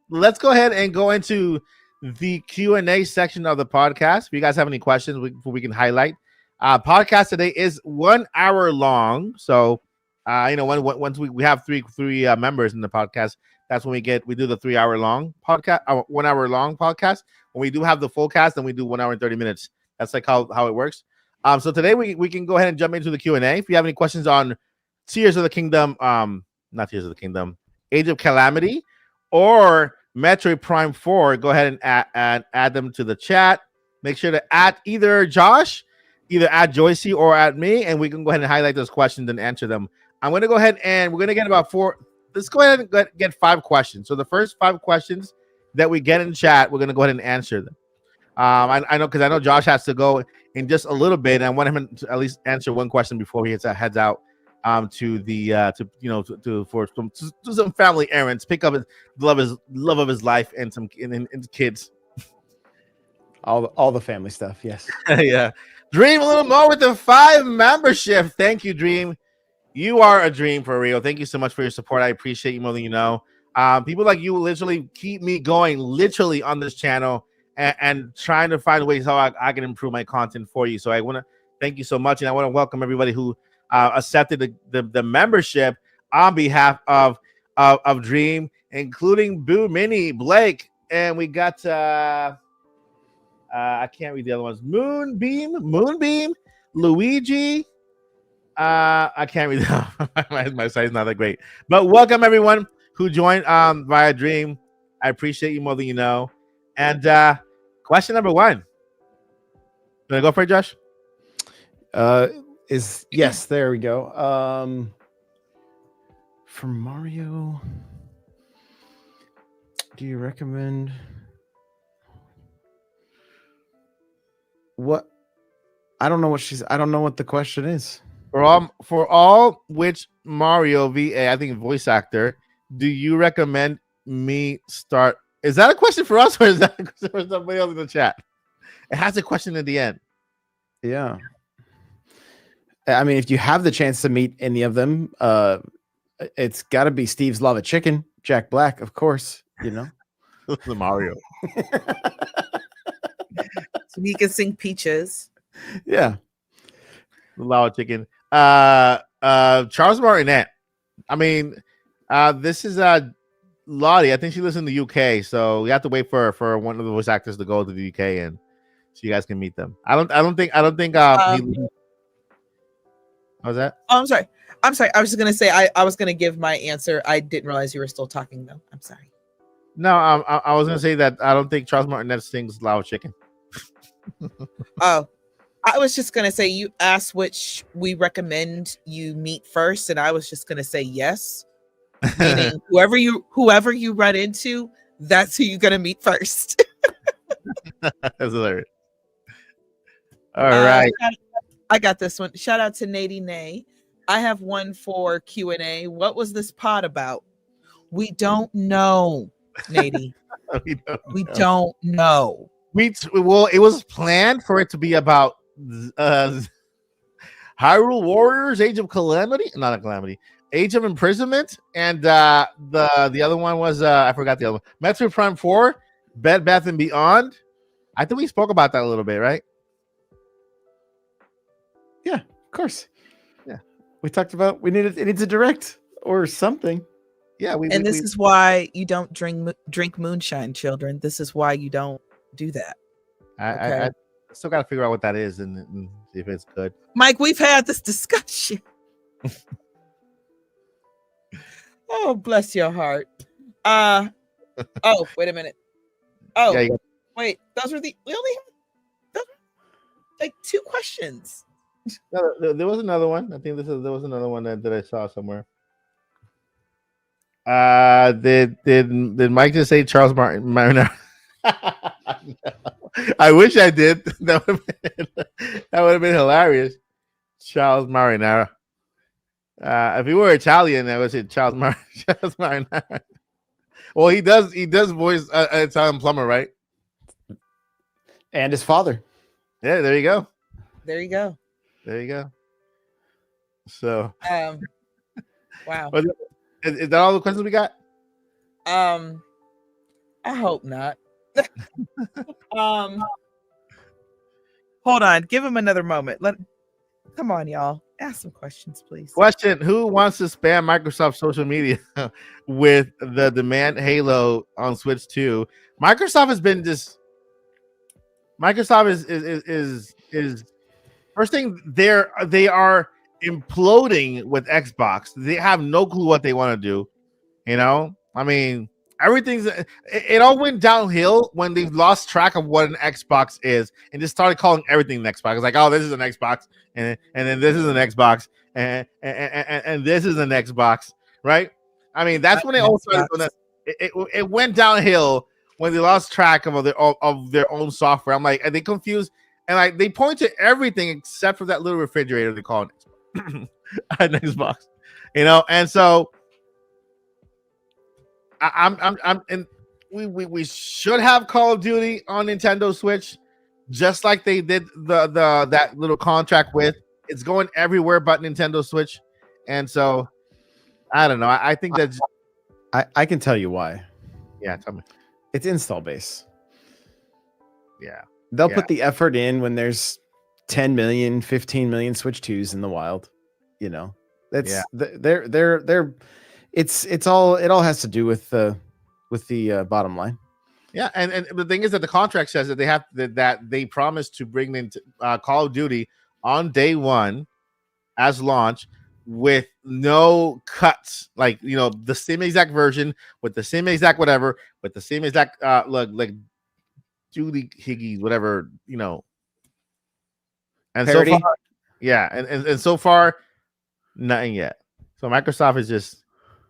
Let's go ahead and go into the Q&A section of the podcast. If you guys have any questions, we can highlight. Podcast today is 1 hour long. So once we have three members in the podcast, that's when we do the 3 hour long podcast, 1 hour long podcast. When we do have the full cast, then we do 1 hour and 30 minutes. That's like how it works. So today we can go ahead and jump into the Q&A. If you have any questions on Tears of the Kingdom, not Tears of the Kingdom, Age of Calamity, or Metroid Prime 4, go ahead and add them to the chat. Make sure to add either Josh, either at Joycey or at me, and we can go ahead and highlight those questions and answer them. I'm going to go ahead and we're going to get about 4. Let's go ahead and get 5 questions. So the first 5 questions that we get in chat, we're going to go ahead and answer them. I know Josh has to go in just a little bit. And I want him to at least answer one question before he heads out to some family errands, pick up his love of his life and some kids.
All the family stuff, yes.
Yeah. Dream a little more with the 5 membership. Thank you, Dream. You are a dream for real. Thank you so much for your support. I appreciate you more than you know. People like you literally keep me going literally on this channel and trying to find ways how I can improve my content for you. So I want to thank you so much. And I want to welcome everybody who accepted the membership on behalf of Dream, including Boo Mini, Blake, and we got I can't read the other ones. Moonbeam, Luigi. I can't read that. My site's not that great. But welcome everyone who joined via Dream. I appreciate you more than you know. And question number 1. Gonna go for it, Josh?
Yes, there we go. For Mario, do you recommend what? I don't know what the question is.
For all which Mario VA, I think voice actor, do you recommend me start? Is that a question for us or is that a question for somebody else in the chat? It has a question at the end.
Yeah. I mean, if you have the chance to meet any of them, it's got to be Steve's Lava Chicken, Jack Black, of course,
the Mario.
So he can sing Peaches.
Yeah.
The Lava Chicken. Charles Martinet. I mean, this is Lottie. I think she lives in the UK, so you have to wait for one of the voice actors to go to the UK and so you guys can meet them. I don't think what was that?
Oh, I'm sorry. I was just gonna say I was gonna give my answer. I didn't realize you were still talking though. I'm sorry.
No, I was gonna say that I don't think Charles Martinet sings Lava Chicken.
Oh, I was just gonna say you asked which we recommend you meet first, and I was just gonna say yes. Meaning whoever you run into, that's who you're gonna meet first.
That's hilarious. All right.
I got this one. Shout out to Nady Nay. I have one for Q&A. What was this pod about? We don't know, Nady. We don't know.
Well, it was planned for it to be about Hyrule Warriors, Age of Calamity, not a Calamity, Age of Imprisonment, and the other one was I forgot the other one. Metroid Prime 4, Bed Bath and Beyond. I think we spoke about that a little bit, right?
Yeah, of course.
Yeah,
we talked about it needs a direct or something.
Yeah,
this is why you don't drink moonshine, children. This is why you don't do that.
I still got to figure out what that is and see if it's good.
Mike, we've had this discussion. Oh, bless your heart. Oh, wait a minute. Oh, yeah, wait. We only had like 2 questions.
No, there was another one. I think there was another one that I saw somewhere. Did Mike just say Charles Mariner? I wish I did. That would have been hilarious. Charles Marinara. If he were Italian, I would say Charles Marinara. Well, he does voice an Italian plumber, right?
And his father.
Yeah, there you go.
There you go.
There you go. So,
wow.
Is that all the questions we got?
I hope not. Hold on. Give him another moment. Come on, y'all. Ask some questions, please.
Question: Who wants to spam Microsoft social media with the demand Halo on Switch 2? Microsoft has been just. Microsoft is first thing they are imploding with Xbox. They have no clue what they want to do. You know, I mean, it all went downhill when they lost track of what an Xbox is and just started calling everything an Xbox. It's like, oh, this is an Xbox, and then this is an Xbox, and this is an Xbox, right? I mean, that's when it went downhill when they lost track of their own software. I'm like, and they confused, and like they point to everything except for that little refrigerator they call an Xbox, you know, and so. We should have Call of Duty on Nintendo Switch, just like they did that little contract with. It's going everywhere but Nintendo Switch, and so I don't know. I think that's.
I can tell you why.
Yeah, tell me.
It's install base.
Yeah,
they'll put the effort in when there's 10 million, 15 million Switch 2s in the wild. You know, they're. It all has to do with the bottom line.
Yeah, and the thing is that the contract says that they have that they promise to bring in Call of Duty on day one as launch with no cuts, like, you know, the same exact version with the same exact whatever, with the same exact like Julie Higgy whatever, you know. And parody? So far, yeah, and so far nothing yet. So Microsoft is just.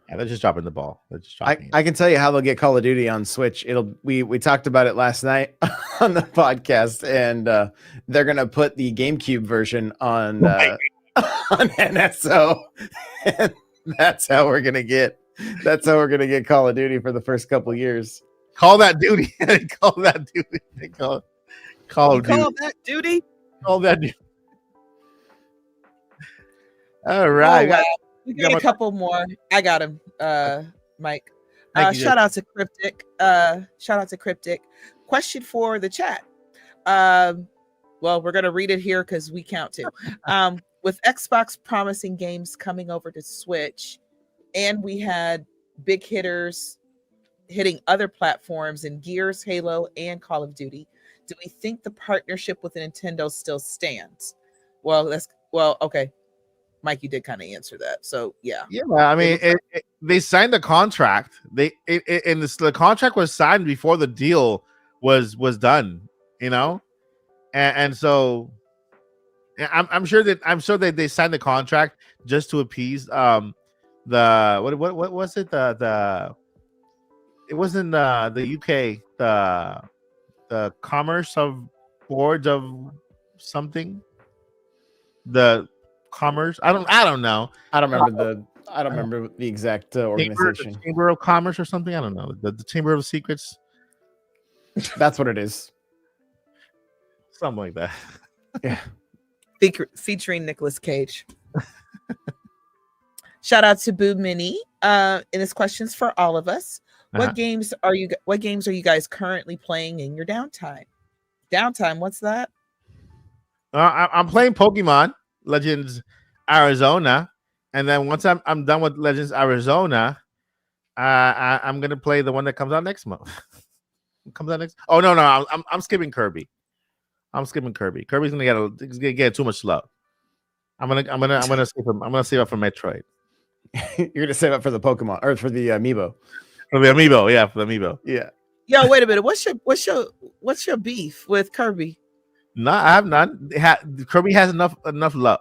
Yeah, they're just dropping the ball. They're just dropping
I can tell you how they'll get Call of Duty on Switch. We talked about it last night on the podcast, and they're gonna put the GameCube version on NSO, and that's how we're gonna get Call of Duty for the first couple of years.
Call that duty. Call that duty. Call of Duty.
Call that duty.
Call that duty. All right.
Oh, wow. We got a couple more. I got him, Mike. Shout out to Cryptic. Question for the chat. Well, we're gonna read it here because we count too. With Xbox promising games coming over to Switch, and we had big hitters hitting other platforms in Gears, Halo, and Call of Duty, do we think the partnership with Nintendo still stands? Well, okay. Mike, you did kind of answer that, so yeah.
Yeah, I mean, they signed the contract. The contract was signed before the deal was done, you know, and so I'm sure that they signed the contract just to appease the what was it the it wasn't the UK the Commerce of Boards of something the Commerce. I don't know.
I don't remember I don't remember the exact
The
organization.
Chamber of Commerce or something. I don't know. The Chamber of Secrets,
That's what it is.
something like that.
Yeah.
Featuring Nicolas Cage. Shout out to Boo Mini. And this question's for all of us. What games are you guys currently playing in your downtime? Downtime, what's that?
I'm playing Pokemon Legends Arizona, and then once I'm done with Legends Arizona, I'm gonna play the one that comes out next month. Comes out next. Oh no, I'm skipping Kirby. Kirby's gonna get too much love. I'm gonna save him. I'm gonna save up for Metroid.
You're gonna save up for the Pokemon or for the Amiibo.
For the Amiibo, yeah, for the Amiibo.
Yeah.
Yo, wait a minute. What's your beef with Kirby?
No, I have none. Kirby has enough love.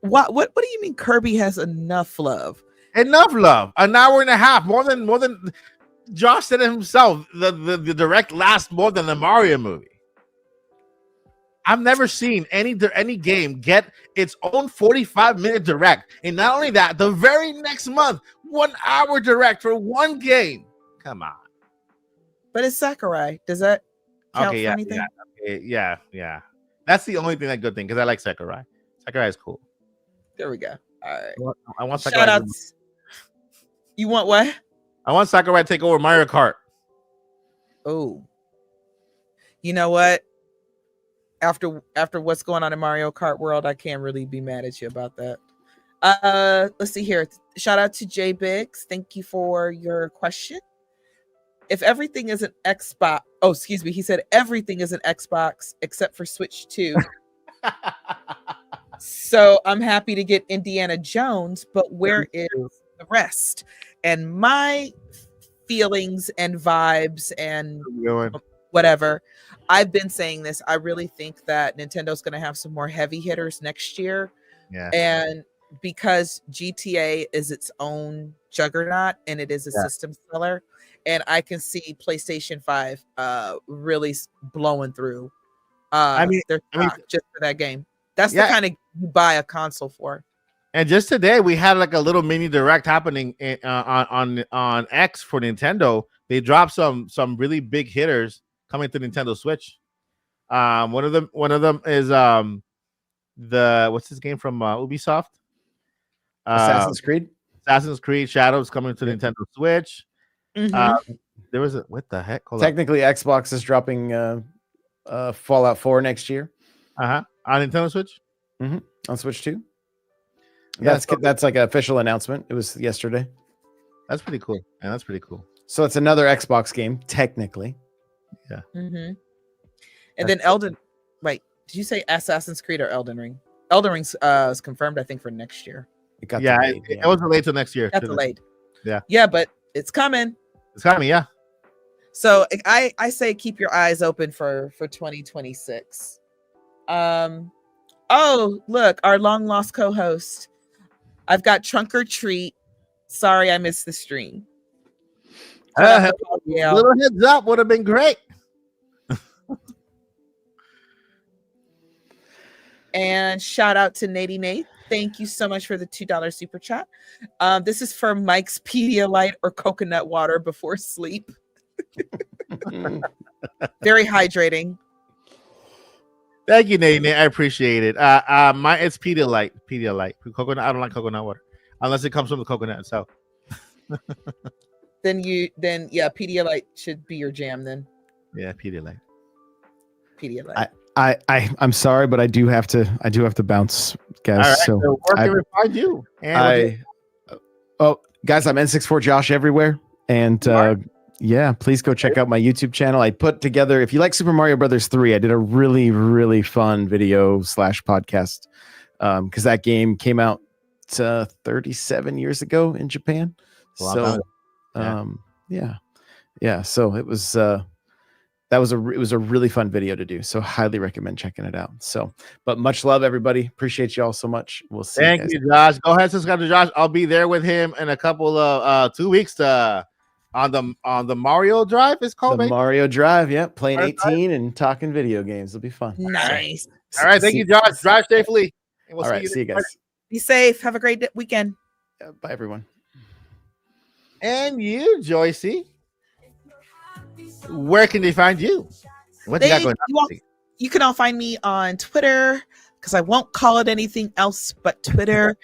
What do you mean Kirby has enough love?
Enough love. An hour and a half. More than Josh said it himself. The direct lasts more than the Mario movie. I've never seen any game get its own 45-minute direct. And not only that, the very next month, 1 hour direct for one game. Come on.
But it's Sakurai. Does that count for anything?
Yeah. That's the only thing good thing because I like Sakurai. Sakurai is cool.
There we go. All right.
I want Sakurai.
Shout outs. You want what?
I want Sakurai to take over Mario Kart.
Oh. You know what? After what's going on in Mario Kart world, I can't really be mad at you about that. Let's see here. Shout out to J Biggs. Thank you for your question. If everything is an Xbox, he said everything is an Xbox except for Switch 2. So I'm happy to get Indiana Jones, but where is the rest? And my feelings and vibes and whatever, I've been saying this. I really think that Nintendo's going to have some more heavy hitters next year.
Yeah.
And because GTA is its own juggernaut and it is a system seller, and I can see PlayStation 5 really blowing through. Just for that game. That's the kind of you buy a console for.
And just today we had like a little mini direct happening on X for Nintendo. They dropped some really big hitters coming to Nintendo Switch. One of them is what's this game from Ubisoft?
Assassin's Creed
Shadows coming to Nintendo Switch.
Mm-hmm.
There was what the heck?
Technically, Xbox is dropping Fallout 4 next year.
On Nintendo Switch.
Mm-hmm. On Switch 2. That's like an official announcement. It was yesterday.
That's pretty cool. And that's pretty cool.
So it's another Xbox game, technically.
Yeah.
Mm-hmm. And then did you say Assassin's Creed or Elden Ring? Elden Ring is confirmed, I think, for next year.
It got delayed.
It was delayed till next year.
Got delayed.
Yeah.
Yeah, but it's coming.
It's coming, yeah.
So I say keep your eyes open for 2026. Oh, look, our long lost co-host. I've got Trunk or Treat. Sorry, I missed the stream.
A little heads up would have been great.
And shout out to Nady Nate. Thank you so much for the $2 super chat. This is for Mike's Pedialyte or coconut water before sleep. Very hydrating.
Thank you, Nate. I appreciate it. It's Pedialyte. Coconut. I don't like coconut water unless it comes from the coconut itself.
Then Pedialyte should be your jam then.
Yeah, Pedialyte.
I'm sorry, but I do have to bounce, guys.
All right,
so
where can we find you?
Guys, I'm N64 Josh everywhere, and please go check out my YouTube channel. I put together, if you like Super Mario Brothers 3, I did a really, really fun video / podcast because that game came out 37 years ago in Japan. So, so it was. It was a really fun video to do. So highly recommend checking it out. So, but much love, everybody. Appreciate you all so much. We'll see.
Thank you, Josh. Go ahead, subscribe to Josh. I'll be there with him in a couple of 2 weeks on the Mario Drive. It's called
Mario Drive. Yeah, playing 18 and talking video games. It'll be fun.
Nice.
All right, thank you, Josh. Drive safely.
And we'll see you guys.
Be safe. Have a great weekend.
Bye, everyone.
And you, Joycey, where can they find you? What you got going on?
You can all find me on Twitter, because I won't call it anything else but Twitter,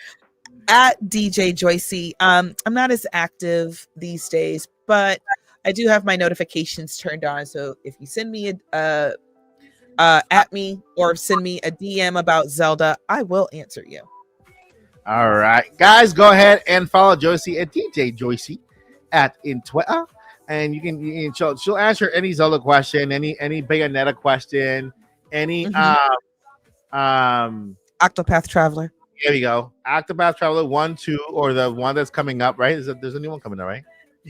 at DJ Joycey. I'm not as active these days, but I do have my notifications turned on. So if you send me at me or send me a DM about Zelda, I will answer you.
All right, guys, go ahead and follow Joycey at DJ Joycey in Twitter, and she'll answer any Zelda question, any Bayonetta question, any
Octopath Traveler.
There we go. Octopath Traveler 1, 2, or the one that's coming up, right? There's a new one coming up, right?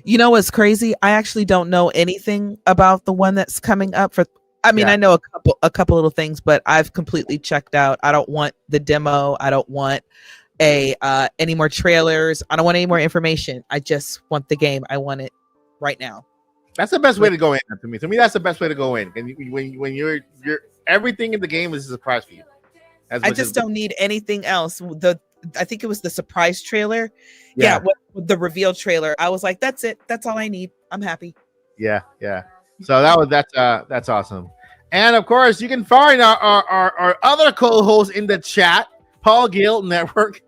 You know what's crazy? I actually don't know anything about the one that's coming up I know a couple little things, but I've completely checked out. I don't want the demo. I don't want any more trailers. I don't want any more information. I just want the game. I want it right now.
That's the best way to go in. To me, that's the best way to go in. And when you're everything in the game is a surprise for you.
I just don't need anything else. I think it was the surprise trailer. Yeah, with the reveal trailer. I was like, that's it. That's all I need. I'm happy.
Yeah. So that's awesome. And of course, you can find our other co-host in the chat, Paul Gill Network,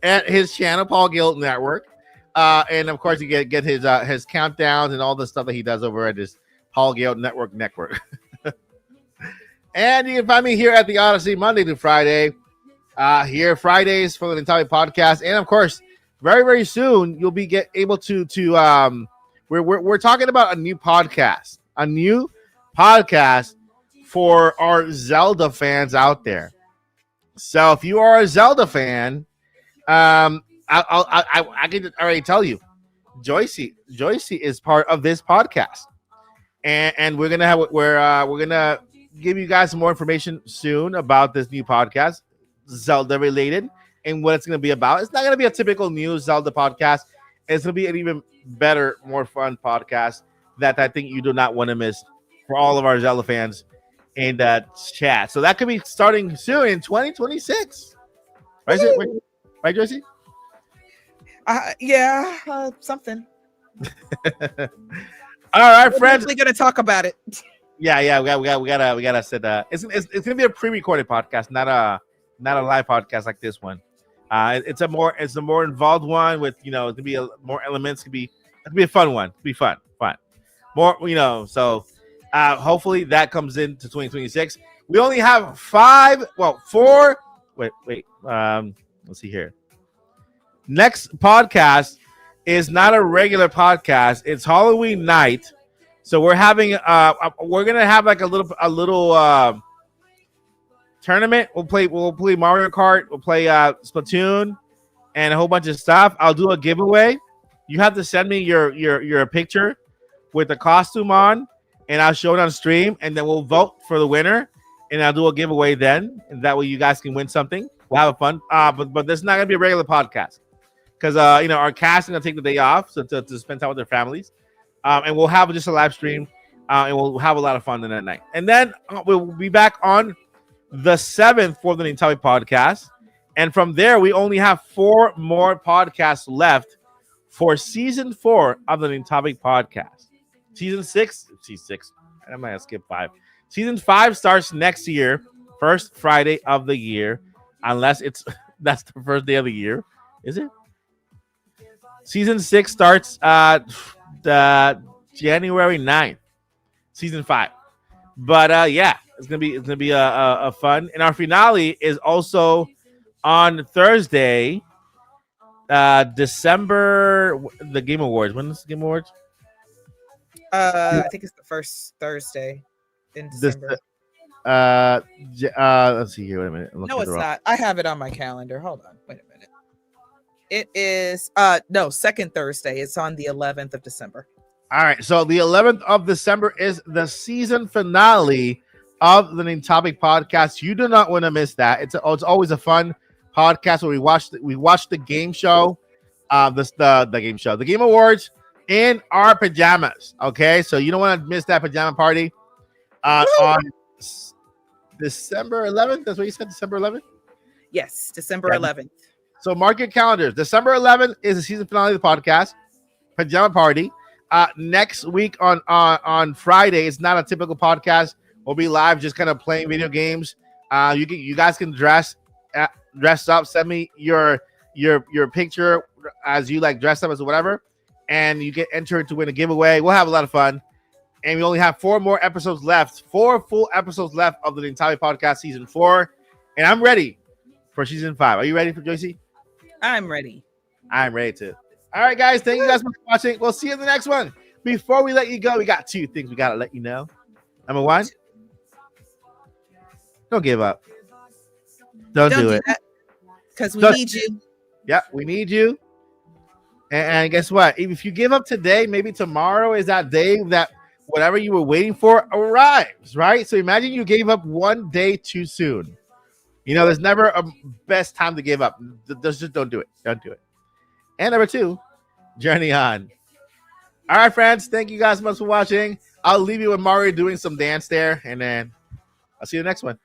at his channel, Paul Gill Network. And of course, you get his countdowns and all the stuff that he does over at his Paul Gill Network. And you can find me here at the Odyssey Monday to Friday. Here Fridays for the Nintopics Podcast, and of course, very very soon you'll be able to we're talking about a new podcast for our Zelda fans out there. So if you are a Zelda fan, I can already tell you, Joycey is part of this podcast, and we're gonna give you guys some more information soon about this new podcast, Zelda related, and what it's going to be about. It's not going to be a typical news Zelda podcast. It's going to be an even better, more fun podcast that I think you do not want to miss for all of our Zelda fans in that chat. So that could be starting soon in 2026. Right, right, Joycey?
Something.
All right, friends.
We're going to talk about it.
Yeah. We gotta set that. It's gonna be a pre-recorded podcast, not a live podcast like this one. It's a more involved one with it's gonna be more elements. It'll be a fun one. It'll be fun. More So hopefully that comes into 2026. We only have 4. Wait. Let's see here. Next podcast is not a regular podcast. It's Halloween night. So we're gonna have like a little tournament. We'll play Mario Kart. We'll play Splatoon and a whole bunch of stuff. I'll do a giveaway. You have to send me your picture with the costume on, and I'll show it on stream, and then we'll vote for the winner, and I'll do a giveaway then, and that way you guys can win something. We'll have a fun. But this is not gonna be a regular podcast because our cast is gonna take the day off to spend time with their families. And we'll have just a live stream, and we'll have a lot of fun in that night. And then we'll be back on the 7th for the Nintopics Podcast. And from there, we only have 4 more podcasts left for season 4 of the Nintopics Podcast. Season 6. I might have skipped 5. Season 5 starts next year, first Friday of the year, unless that's the first day of the year. Is it? Season 6 starts the January 9th, season 5. But it's gonna be a fun. And our finale is also on Thursday, December. The Game Awards. When is the Game Awards?
I think it's the first Thursday in December.
Let's see here. Wait a minute.
No, it's not. I have it on my calendar. Hold on. Wait a minute. It is second Thursday. It's on the 11th of December.
All right. So the 11th of December is the season finale of the Nintopics Podcast. You do not want to miss that. It's always a fun podcast where we watch the game show, the Game Awards in our pajamas. Okay, so you don't want to miss that pajama party on December 11th. That's what you said, December 11th.
Yes, December 11th.
So mark your calendars. December 11th is the season finale of the podcast, Pajama Party. Next week on Friday, it's not a typical podcast. We'll be live, just kind of playing video games. You guys can dress up. Send me your picture as you like dress up as whatever, and you get entered to win a giveaway. We'll have a lot of fun. And we only have 4 more episodes left, 4 full episodes left of the Nintopics Podcast season 4, and I'm ready for season 5. Are you ready for Joycey?
I'm ready.
I'm ready to. All right, guys. Thank you guys for watching. We'll see you in the next one. Before we let you go, we got 2 things we got to let you know. Number 1, don't give up. Don't do it.
Because we need you.
Yeah, we need you. And guess what? If you give up today, maybe tomorrow is that day that whatever you were waiting for arrives, right? So imagine you gave up one day too soon. There's never a best time to give up. Just don't do it. Don't do it. And number 2, journey on. All right, friends. Thank you guys so much for watching. I'll leave you with Mario doing some dance there, and then I'll see you in the next one.